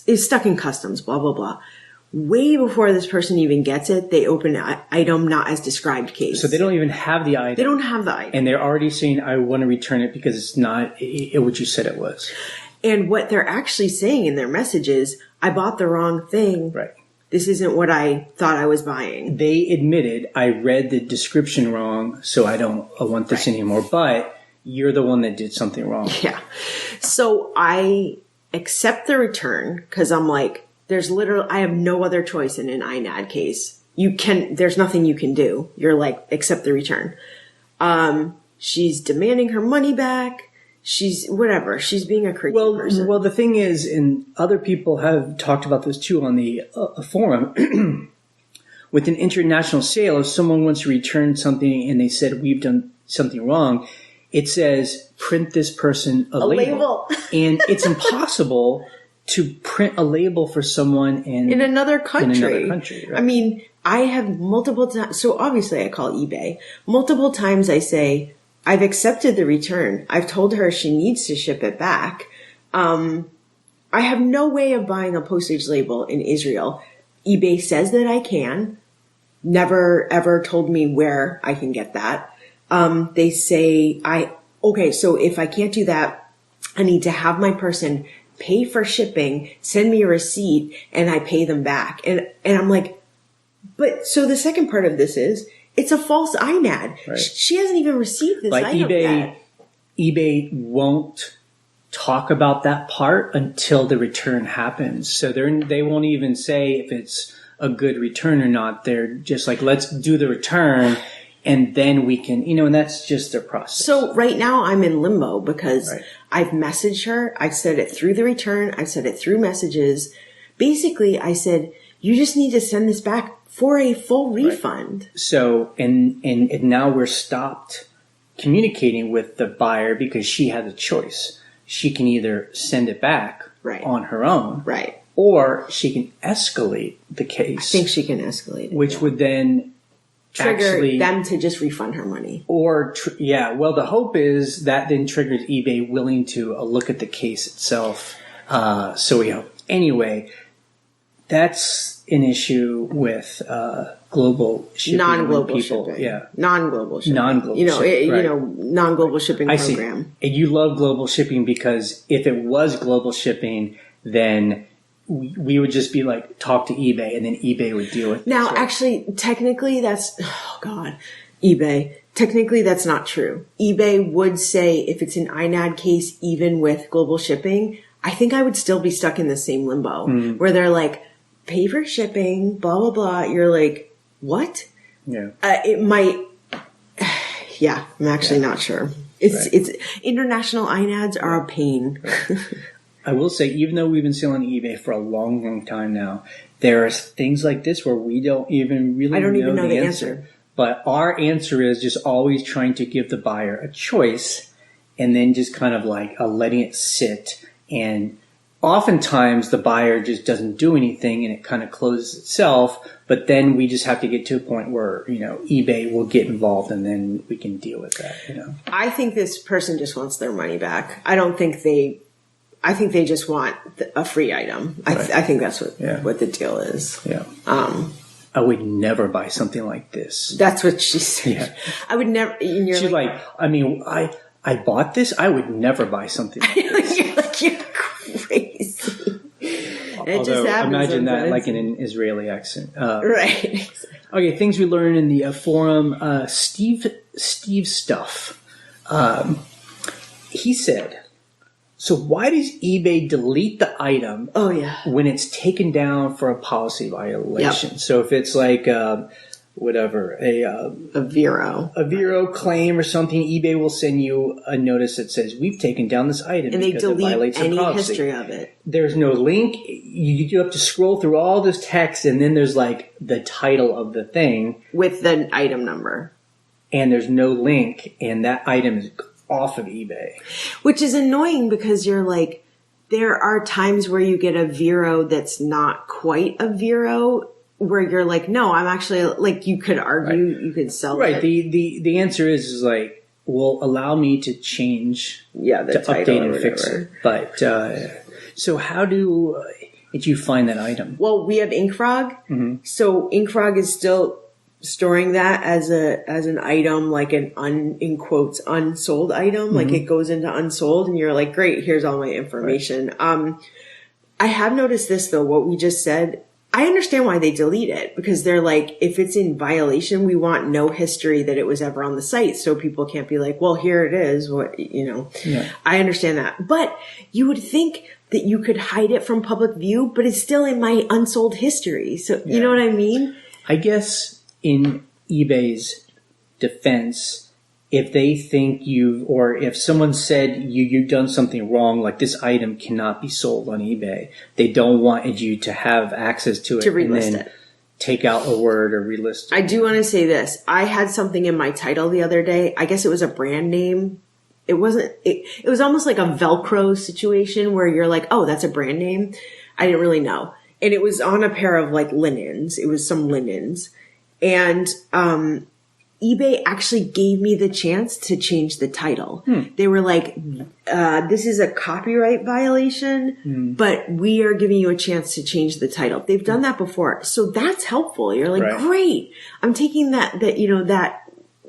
[SPEAKER 1] It's stuck in customs, blah, blah, blah. Way before this person even gets it, they open an item not as described case.
[SPEAKER 2] So they don't even have the item.
[SPEAKER 1] They don't have the item.
[SPEAKER 2] And they're already saying, I want to return it because it's not what you said it was.
[SPEAKER 1] And what they're actually saying in their message is, I bought the wrong thing.
[SPEAKER 2] Right.
[SPEAKER 1] This isn't what I thought I was buying.
[SPEAKER 2] They admitted, I read the description wrong, so I want this anymore. But you're the one that did something wrong.
[SPEAKER 1] Yeah. So I accept the return because I'm like, I have no other choice in an INAD case. There's nothing you can do. You're like, accept the return. She's demanding her money back. She's being a crazy person.
[SPEAKER 2] Well, the thing is, and other people have talked about this too on the forum, with an international sale, if someone wants to return something and they said, we've done something wrong, it says, print this person a label. And it's impossible to print a label for someone in another country. Right?
[SPEAKER 1] I mean, I have multiple times. So obviously I call eBay. Multiple times I say, I've accepted the return. I've told her she needs to ship it back. I have no way of buying a postage label in Israel. eBay says that I can. Never ever told me where I can get that. They say so if I can't do that, I need to have my person pay for shipping, send me a receipt, and I pay them back. And I'm like, but so the second part of this is, it's a false INAD.
[SPEAKER 2] Right.
[SPEAKER 1] She hasn't even received this item yet.
[SPEAKER 2] eBay won't talk about that part until the return happens. So they won't even say if it's a good return or not. They're just like, let's do the return, and then we can, and that's just their process.
[SPEAKER 1] So right now I'm in limbo because I've messaged her. I've said it through the return. I've said it through messages. Basically, I said, you just need to send this back for a full refund.
[SPEAKER 2] Right. So, and now we're stopped communicating with the buyer because she has a choice. She can either send it back on her own.
[SPEAKER 1] Right.
[SPEAKER 2] Or she can escalate the case.
[SPEAKER 1] I think she can escalate it.
[SPEAKER 2] Which would then
[SPEAKER 1] trigger them to just refund her money.
[SPEAKER 2] Or, the hope is that then triggers eBay willing to look at the case itself. So we hope. Anyway, that's an issue with global shipping.
[SPEAKER 1] Non-global shipping.
[SPEAKER 2] Yeah.
[SPEAKER 1] Non-global shipping. Non-global shipping
[SPEAKER 2] I
[SPEAKER 1] program.
[SPEAKER 2] See. And you love global shipping because if it was global shipping, then we would just be like, talk to eBay, and then eBay would deal with it.
[SPEAKER 1] Now, actually, technically, eBay. Technically, that's not true. eBay would say if it's an INAD case, even with global shipping, I think I would still be stuck in the same limbo where they're like, pay for shipping, blah, blah, blah. You're like, what?
[SPEAKER 2] Yeah.
[SPEAKER 1] It might. Yeah, I'm actually not sure. It's international INADs are a pain.
[SPEAKER 2] I will say, even though we've been selling eBay for a long, long time now, there are things like this where we don't even really know the answer. But our answer is just always trying to give the buyer a choice and then just kind of like letting it sit. And oftentimes the buyer just doesn't do anything and it kind of closes itself. But then we just have to get to a point where, eBay will get involved and then we can deal with that,
[SPEAKER 1] I think this person just wants their money back. I I think they just want a free item. I think that's what the deal is.
[SPEAKER 2] Yeah. I would never buy something like this.
[SPEAKER 1] That's what she said.
[SPEAKER 2] Yeah.
[SPEAKER 1] I would never. And you're
[SPEAKER 2] She's like, I mean, I bought this. I would never buy something like this.
[SPEAKER 1] you're like, you're crazy. It just happens
[SPEAKER 2] imagine that
[SPEAKER 1] sometimes.
[SPEAKER 2] like in an Israeli accent.
[SPEAKER 1] Right.
[SPEAKER 2] Okay, things we learned in the forum. Steve Stuff. He said, so why does eBay delete the item
[SPEAKER 1] Oh yeah.
[SPEAKER 2] when it's taken down for a policy violation?
[SPEAKER 1] Yep.
[SPEAKER 2] So if it's like whatever,
[SPEAKER 1] A Vero.
[SPEAKER 2] a Vero claim or something, eBay will send you a notice that says we've taken down this item
[SPEAKER 1] And they
[SPEAKER 2] because it violates
[SPEAKER 1] delete
[SPEAKER 2] the
[SPEAKER 1] any
[SPEAKER 2] policy.
[SPEAKER 1] history of it.
[SPEAKER 2] There's no link. You have to scroll through all this text, and then there's like the title of the thing,
[SPEAKER 1] With the item number.
[SPEAKER 2] and there's no link, and that item is off of eBay.
[SPEAKER 1] Which is annoying because you're like, there are times where you get a Vero that's not quite a Vero, where you're like, no, I'm actually, like, you could argue, you could sell
[SPEAKER 2] Right.
[SPEAKER 1] it.
[SPEAKER 2] The answer is like, well, allow me to change,
[SPEAKER 1] Yeah, the
[SPEAKER 2] to
[SPEAKER 1] title
[SPEAKER 2] update
[SPEAKER 1] or
[SPEAKER 2] and fix
[SPEAKER 1] whatever.
[SPEAKER 2] it. But so how did you find that item?
[SPEAKER 1] Well, we have InkFrog. So InkFrog is still storing that as an item, like an in quotes unsold item. Like it goes into unsold, and you're like, great, here's all my information. I have noticed this though, what we just said. I understand why they delete it, because they're like, if it's in violation, we want no history that it was ever on the site, so people can't be like, well, here it is. What,
[SPEAKER 2] Yeah.
[SPEAKER 1] I understand that, but you would think that you could hide it from public view, but it's still in my unsold history. So you know what I mean?
[SPEAKER 2] I guess in eBay's defense, if they think or if someone said you've done something wrong, like this item cannot be sold on eBay, they don't want you to have access to it
[SPEAKER 1] To relist
[SPEAKER 2] and then
[SPEAKER 1] it.
[SPEAKER 2] take out a word or relist it.
[SPEAKER 1] I do want to say this. I had something in my title the other day. I guess it was a brand name. It wasn't, it was almost like a Velcro situation where you're like, oh, that's a brand name. I didn't really know. And it was on a pair of like linens. It was some linens. And, eBay actually gave me the chance to change the title. They were like, this is a copyright violation, but we are giving you a chance to change the title. They've done that before. So that's helpful. You're like,
[SPEAKER 2] Right.
[SPEAKER 1] great. I'm taking that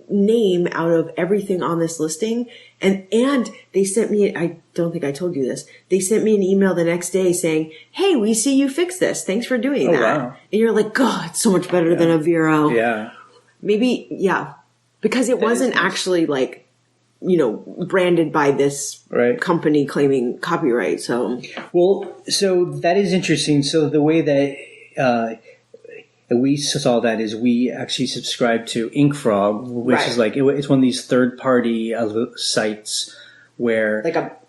[SPEAKER 1] name out of everything on this listing. And they sent me, I don't think I told you this. They sent me an email the next day saying, hey, we see you fixed this. Thanks for doing that.
[SPEAKER 2] Wow.
[SPEAKER 1] And you're like, God, it's so much better than a Vero.
[SPEAKER 2] Yeah.
[SPEAKER 1] Maybe, yeah. Because it wasn't
[SPEAKER 2] nice.
[SPEAKER 1] actually like, branded by this
[SPEAKER 2] Right.
[SPEAKER 1] company claiming copyright. So
[SPEAKER 2] Well, so that is interesting. So the way that we saw that is we actually subscribe to InkFrog, which
[SPEAKER 1] Right.
[SPEAKER 2] is like it's one of these third-party sites where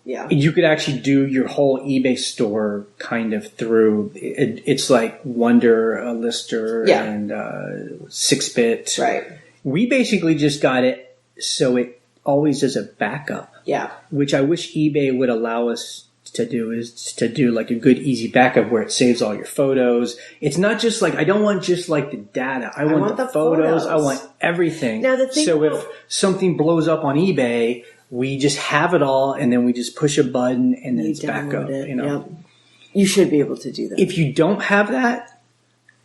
[SPEAKER 1] yeah.
[SPEAKER 2] you could actually do your whole eBay store kind of through. It's like Wonder, Lister,
[SPEAKER 1] Yeah.
[SPEAKER 2] and 6-bit.
[SPEAKER 1] Right.
[SPEAKER 2] We basically just got it so it always does a backup,
[SPEAKER 1] Yeah.
[SPEAKER 2] which I wish eBay would allow us to do, is to do like a good easy backup where it saves all your photos. It's not just like, I don't want just like the data. I want the photos. I want everything.
[SPEAKER 1] Now, the thing
[SPEAKER 2] so
[SPEAKER 1] about-
[SPEAKER 2] if something blows up on eBay, we just have it all and then we just push a button and then it's back up.
[SPEAKER 1] Download it.
[SPEAKER 2] You know,
[SPEAKER 1] Yep. You should be able to do that.
[SPEAKER 2] if you don't have that,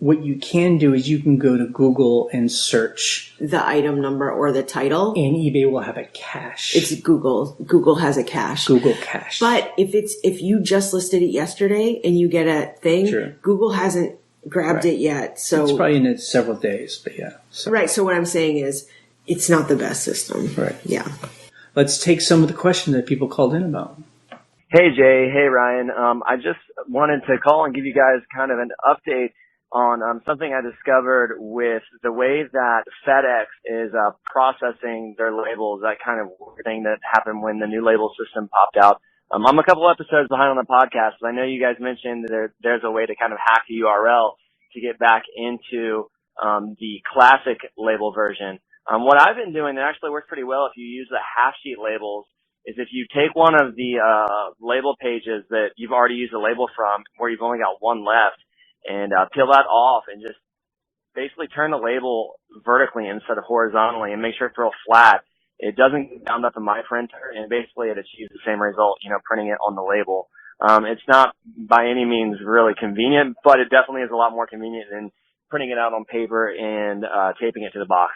[SPEAKER 2] what you can do is you can go to Google and search,
[SPEAKER 1] The item number or the title.
[SPEAKER 2] and eBay will have a cache.
[SPEAKER 1] It's Google. Google has a cache.
[SPEAKER 2] Google cache.
[SPEAKER 1] But if you just listed it yesterday and you get a thing,
[SPEAKER 2] Sure.
[SPEAKER 1] Google hasn't grabbed it yet. So
[SPEAKER 2] it's probably in several days, but yeah. So.
[SPEAKER 1] right. So what I'm saying is, it's not the best system.
[SPEAKER 2] Right.
[SPEAKER 1] Yeah.
[SPEAKER 2] Let's take some of the questions that people called in about.
[SPEAKER 3] Hey Jay, hey Ryan. I just wanted to call and give you guys kind of an update on something I discovered with the way that FedEx is processing their labels, that kind of thing that happened when the new label system popped out. I'm a couple episodes behind on the podcast, but I know you guys mentioned that there's a way to kind of hack the URL to get back into the classic label version. What I've been doing that actually works pretty well if you use the half sheet labels is if you take one of the label pages that you've already used a label from where you've only got one left and peel that off and just basically turn the label vertically instead of horizontally and make sure it's real flat. It doesn't get bound up in my printer, and basically it achieves the same result, printing it on the label. It's not by any means really convenient, but it definitely is a lot more convenient than printing it out on paper and taping it to the box.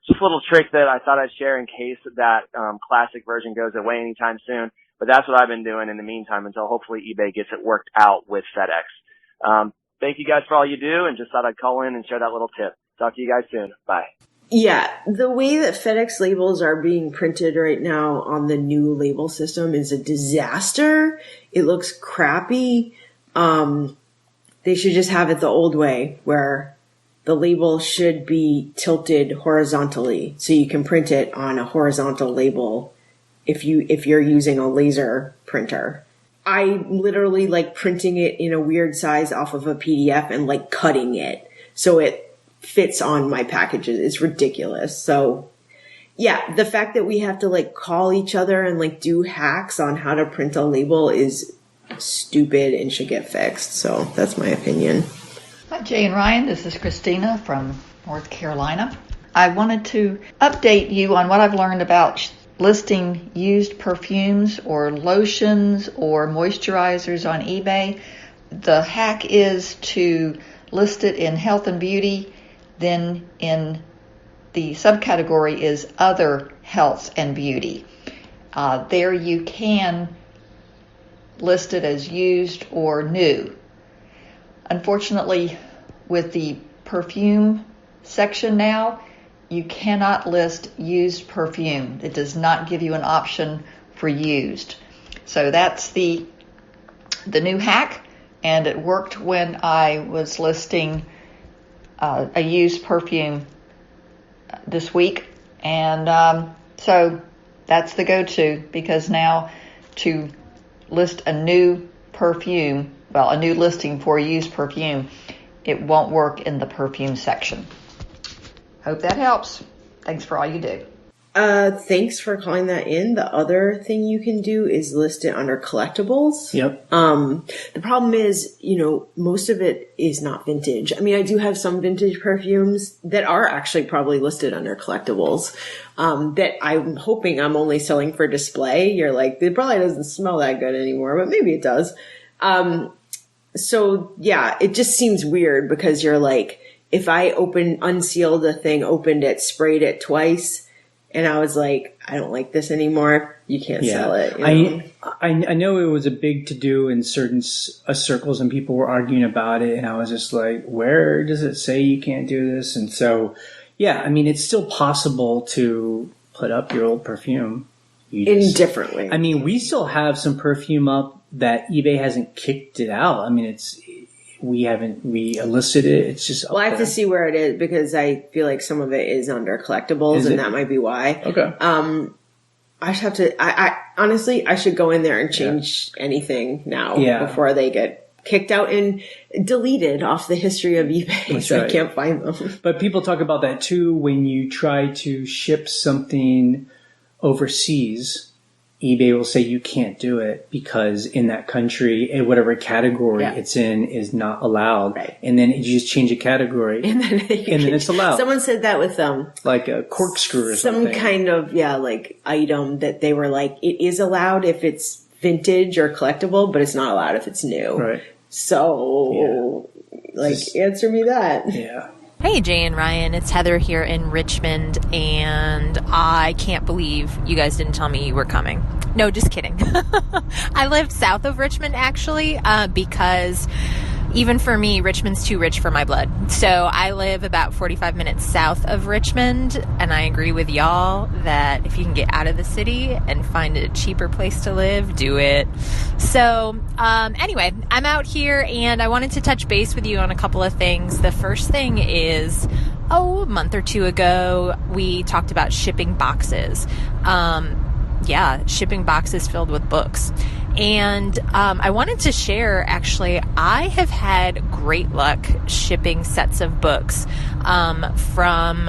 [SPEAKER 3] Just a little trick that I thought I'd share in case that classic version goes away anytime soon. But that's what I've been doing in the meantime until hopefully eBay gets it worked out with FedEx. Thank you guys for all you do, and just thought I'd call in and share that little tip. Talk to you guys soon. Bye.
[SPEAKER 1] Yeah, the way that FedEx labels are being printed right now on the new label system is a disaster. It looks crappy. They should just have it the old way, where the label should be tilted horizontally, so you can print it on a horizontal label if you're using a laser printer. I literally like printing it in a weird size off of a PDF and like cutting it so it fits on my packages. It's ridiculous. So yeah, the fact that we have to like call each other and like do hacks on how to print a label is stupid and should get fixed. So that's my opinion.
[SPEAKER 4] Hi, Jay and Ryan. This is Christina from North Carolina. I wanted to update you on what I've learned about listing used perfumes or lotions or moisturizers on eBay. The hack is to list it in health and beauty, then in the subcategory is other health and beauty. There you can list it as used or new. Unfortunately, with the perfume section now, you cannot list used perfume. It does not give you an option for used. So that's the new hack, and it worked when I was listing a used perfume this week. And so that's the go-to, because now to list a new perfume, well, a new listing for used perfume, it won't work in the perfume section. Hope that helps. Thanks for all you do.
[SPEAKER 1] Thanks for calling that in. The other thing you can do is list it under collectibles.
[SPEAKER 2] Yep.
[SPEAKER 1] The problem is, most of it is not vintage. I mean, I do have some vintage perfumes that are actually probably listed under collectibles, that I'm hoping I'm only selling for display. You're like, it probably doesn't smell that good anymore, but maybe it does. So yeah, it just seems weird because you're like, if I unsealed the thing, opened it, sprayed it twice, and I was like, I don't like this anymore, you can't sell it.
[SPEAKER 2] I know it was a big to-do in certain circles, and people were arguing about it, and I was just like, where does it say you can't do this? And so, yeah, I mean, it's still possible to put up your old perfume.
[SPEAKER 1] Indifferently.
[SPEAKER 2] I mean, we still have some perfume up that eBay hasn't kicked it out. I mean, we enlisted it. It's just
[SPEAKER 1] I have to see where it is, because I feel like some of it is under collectibles, and that might be why.
[SPEAKER 2] Okay.
[SPEAKER 1] I just have to. I honestly, I should go in there and change anything now before they get kicked out and deleted off the history of eBay.
[SPEAKER 2] That's
[SPEAKER 1] so
[SPEAKER 2] right.
[SPEAKER 1] I can't find them.
[SPEAKER 2] But people talk about that too when you try to ship something overseas. eBay will say you can't do it because in that country, in whatever category it's in, is not allowed.
[SPEAKER 1] Right.
[SPEAKER 2] And then you just change a category, and then it's allowed.
[SPEAKER 1] Someone said that with
[SPEAKER 2] like a corkscrew or something.
[SPEAKER 1] Some kind of like item that they were like, it is allowed if it's vintage or collectible, but it's not allowed if it's new.
[SPEAKER 2] Right.
[SPEAKER 1] So, answer me that.
[SPEAKER 2] Yeah.
[SPEAKER 5] Hey, Jay and Ryan, it's Heather here in Richmond, and I can't believe you guys didn't tell me you were coming. No, just kidding. I lived south of Richmond, actually, because even for me, Richmond's too rich for my blood. So I live about 45 minutes south of Richmond, and I agree with y'all that if you can get out of the city and find a cheaper place to live, do it. So anyway, I'm out here, and I wanted to touch base with you on a couple of things. The first thing is, a month or two ago, we talked about shipping boxes. Shipping boxes filled with books. And I wanted to share, actually, I have had great luck shipping sets of books from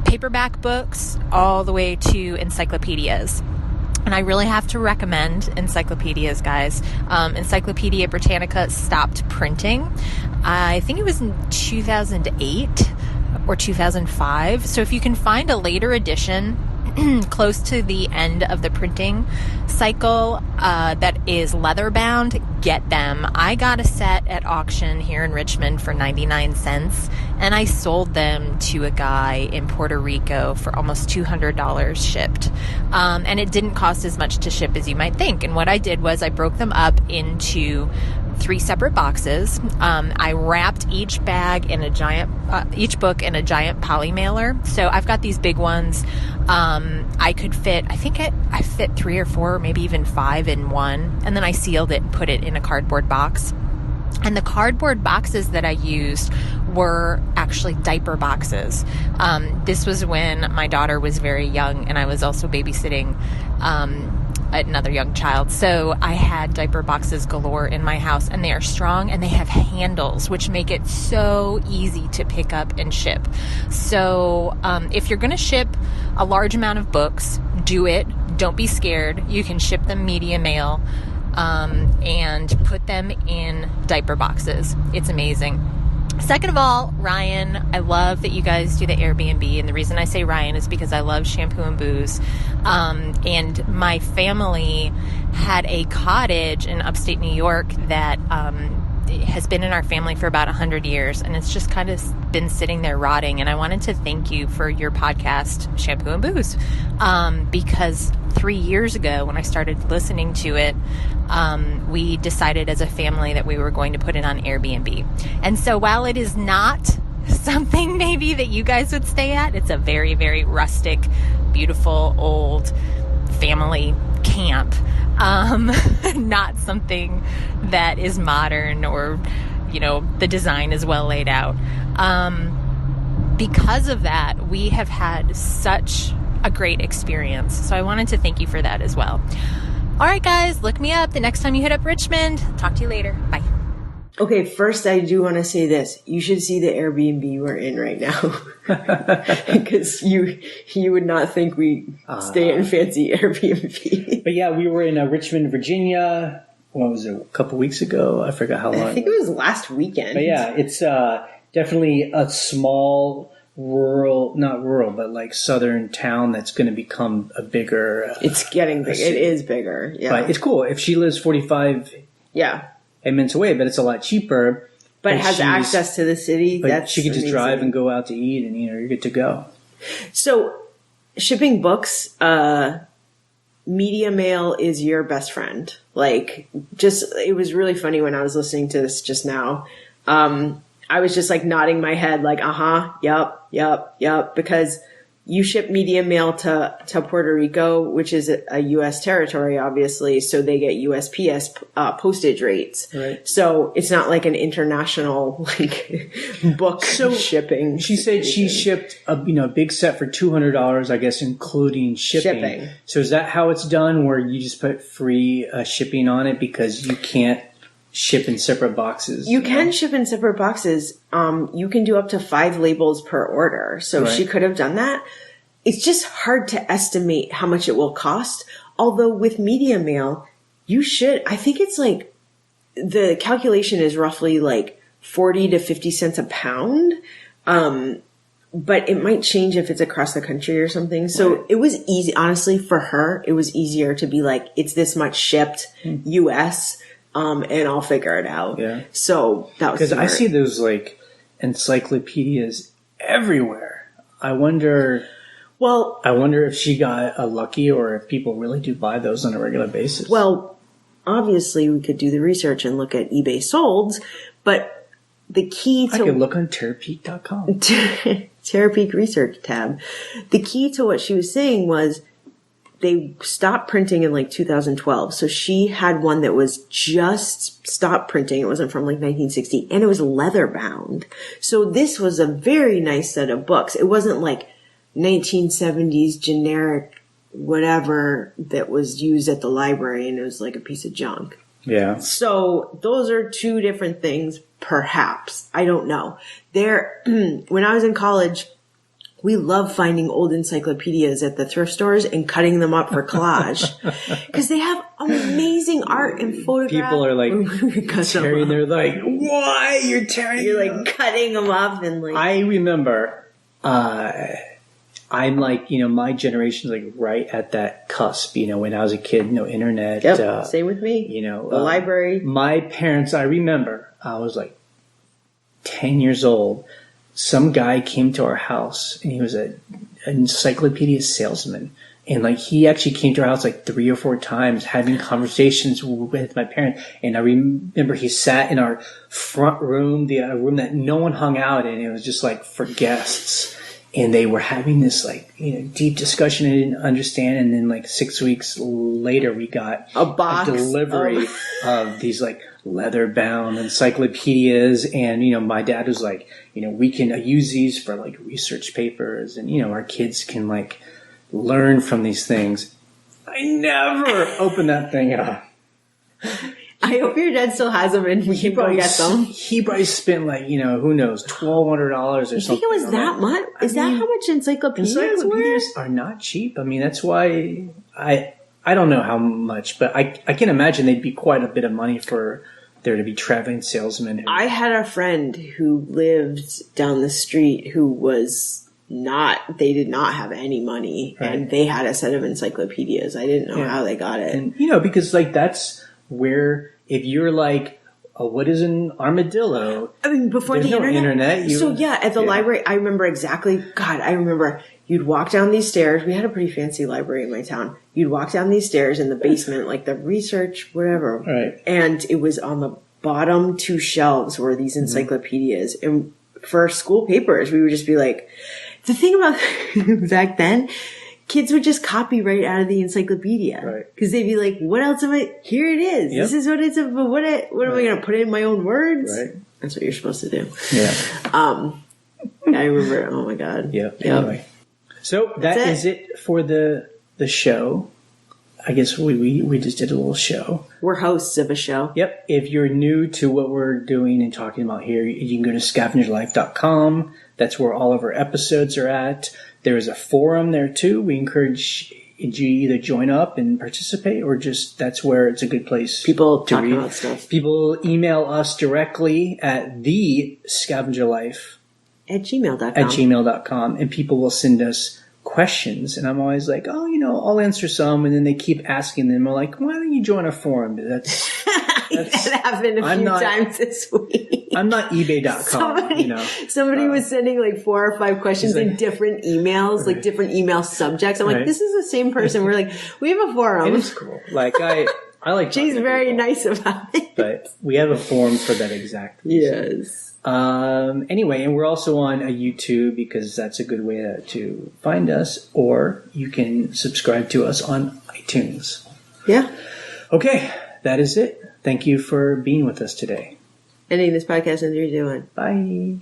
[SPEAKER 5] paperback books all the way to encyclopedias. And I really have to recommend encyclopedias, guys. Encyclopedia Britannica stopped printing. I think it was in 2008 or 2005. So if you can find a later edition close to the end of the printing cycle that is leather bound, get them. I got a set at auction here in Richmond for 99 cents, and I sold them to a guy in Puerto Rico for almost $200 shipped. And it didn't cost as much to ship as you might think. And what I did was I broke them up into 3 separate boxes. I wrapped each bag in a giant, each book in a giant poly mailer. So I've got these big ones. I could fit, I think I fit 3 or 4, maybe even 5 in one. And then I sealed it and put it in a cardboard box. And the cardboard boxes that I used were actually diaper boxes. This was when my daughter was very young and I was also babysitting another young child. So I had diaper boxes galore in my house, and they are strong and they have handles, which make it so easy to pick up and ship. So if you're going to ship a large amount of books, do it. Don't be scared. You can ship them media mail and put them in diaper boxes. It's amazing. Second of all, Ryan, I love that you guys do the Airbnb. And the reason I say Ryan is because I love Shampoo and Booze. And my family had a cottage in upstate New York that has been in our family for about 100 years. And it's just kind of been sitting there rotting. And I wanted to thank you for your podcast, Shampoo and Booze, because 3 years ago when I started listening to it, we decided as a family that we were going to put it on Airbnb. And so while it is not something maybe that you guys would stay at, it's a very, very rustic, beautiful, old family camp. Not something that is modern or, the design is well laid out. Because of that, we have had such a great experience. So I wanted to thank you for that as well. All right, guys, look me up the next time you hit up Richmond. Talk to you later. Bye.
[SPEAKER 1] Okay, first I do want to say this. You should see the Airbnb we're in right now. Because you would not think we stay in fancy Airbnb.
[SPEAKER 2] But yeah, we were in Richmond, Virginia. What was it? A couple weeks ago? I forgot how long.
[SPEAKER 1] I think it was last weekend.
[SPEAKER 2] But yeah, it's definitely a small not rural, but like southern town that's going to become a bigger.
[SPEAKER 1] It's getting big. It is bigger. Yeah,
[SPEAKER 2] but it's cool. If she lives 45 minutes away, but it's a lot cheaper.
[SPEAKER 1] But has access to the city.
[SPEAKER 2] But she could just drive and go out to eat, and you're good to go.
[SPEAKER 1] So, shipping books, media mail is your best friend. It was really funny when I was listening to this just now. I was just nodding my head yep, because you ship media mail to Puerto Rico, which is a U.S. territory, obviously, so they get USPS postage rates.
[SPEAKER 2] Right.
[SPEAKER 1] So it's not like an international book shipping.
[SPEAKER 2] She said she shipped a big set for $200, I guess, including shipping. So is that how it's done, where you just put free shipping on it because you can't ship in separate boxes?
[SPEAKER 1] You can ship in separate boxes. You can do up to 5 labels per order. So She could have done that. It's just hard to estimate how much it will cost. Although with media mail, I think it's the calculation is roughly 40 to 50 cents a pound. But it might change if it's across the country or something. So It was easy, honestly, for her, it was easier to be it's this much shipped US. And I'll figure it out. Yeah. So that was
[SPEAKER 2] because I see those encyclopedias everywhere. I wonder if she got lucky or if people really do buy those on a regular basis.
[SPEAKER 1] Well, obviously we could do the research and look at eBay solds, but the key to...
[SPEAKER 2] I could look on Terapeak.com.
[SPEAKER 1] Terapeak research tab. The key to what she was saying was they stopped printing in 2012. So she had one that was just stopped printing. It wasn't from 1960, and it was leather bound. So this was a very nice set of books. It wasn't 1970s generic whatever that was used at the library, and it was a piece of junk.
[SPEAKER 2] Yeah.
[SPEAKER 1] So those are two different things, perhaps. I don't know. When I was in college, we love finding old encyclopedias at the thrift stores and cutting them up for collage because they have amazing art and photographs.
[SPEAKER 2] People are tearing. They're why you're tearing?
[SPEAKER 1] You're cutting them up and
[SPEAKER 2] I remember, I I'm like, my generation's like right at that cusp. When I was a kid, no internet.
[SPEAKER 1] Yep. Same with me. The library.
[SPEAKER 2] My parents, I remember, I was like 10 years old. Some guy came to our house, and he was an encyclopedia salesman. And like he actually came to our house like 3 or 4 times, having conversations with my parents. And I remember he sat in our front room, the room that no one hung out in. It was just like for guests, and they were having this like deep discussion I didn't understand. And then like 6 weeks later, we got
[SPEAKER 1] a box
[SPEAKER 2] delivery of these like leather-bound encyclopedias. And my dad was like, we can use these for like research papers, and our kids can like learn from these things. I never opened that thing up.
[SPEAKER 1] I hope your dad still has them and we can go get them.
[SPEAKER 2] He probably spent like, who knows, $1,200 or something.
[SPEAKER 1] You think it was that much? Is that how much encyclopedias
[SPEAKER 2] are not cheap. I mean, that's why I don't know how much, but I can imagine they'd be quite a bit of money for there to be traveling salesmen.
[SPEAKER 1] I had a friend who lived down the street who was they did not have any money, right. And they had a set of encyclopedias. I didn't know how they got it.
[SPEAKER 2] And, because like that's where, if you're like, what is an armadillo?
[SPEAKER 1] I mean, before
[SPEAKER 2] there's
[SPEAKER 1] the
[SPEAKER 2] no internet.
[SPEAKER 1] At the library, I remember exactly, I remember you'd walk down these stairs. We had a pretty fancy library in my town. You'd walk down these stairs in the basement, like the research, whatever.
[SPEAKER 2] Right.
[SPEAKER 1] And it was on the bottom 2 shelves were these encyclopedias. Mm-hmm. And for school papers, we would just be like, the thing about back then, kids would just copy right out of the encyclopedia.
[SPEAKER 2] Right.
[SPEAKER 1] Because they'd be like, what else am I? Here it is. Yep. This is what it's about. What am I going to put in my own words?
[SPEAKER 2] Right.
[SPEAKER 1] That's what you're supposed to do.
[SPEAKER 2] Yeah.
[SPEAKER 1] I remember, oh my God.
[SPEAKER 2] Yeah. Anyway. So that is it for the show. I guess we just did a little show.
[SPEAKER 1] We're hosts of a show.
[SPEAKER 2] Yep. If you're new to what we're doing and talking about here, you can go to scavengerlife.com. That's where all of our episodes are at. There is a forum there too. We encourage you either join up and participate, or just that's where it's a good place.
[SPEAKER 1] People to read about stuff.
[SPEAKER 2] People email us directly at thescavengerlife
[SPEAKER 1] at gmail.com.
[SPEAKER 2] And people will send us questions, and I'm always like, I'll answer some, and then they keep asking them. I'm like, why don't you join a forum? That's
[SPEAKER 1] that happened a few times this week.
[SPEAKER 2] I'm not eBay.com.
[SPEAKER 1] Somebody was sending like 4 or 5 questions in different emails, like different email subjects. I'm like, this is the same person. We're like, we have a forum.
[SPEAKER 2] It is cool. Like I like.
[SPEAKER 1] She's very nice about it.
[SPEAKER 2] But we have a forum for that exact reason.
[SPEAKER 1] Yes.
[SPEAKER 2] Anyway, and we're also on a YouTube because that's a good way to find us, or you can subscribe to us on iTunes.
[SPEAKER 1] Yeah.
[SPEAKER 2] Okay, that is it. Thank you for being with us today.
[SPEAKER 1] Ending this podcast in 3, 2, 1.
[SPEAKER 2] Bye.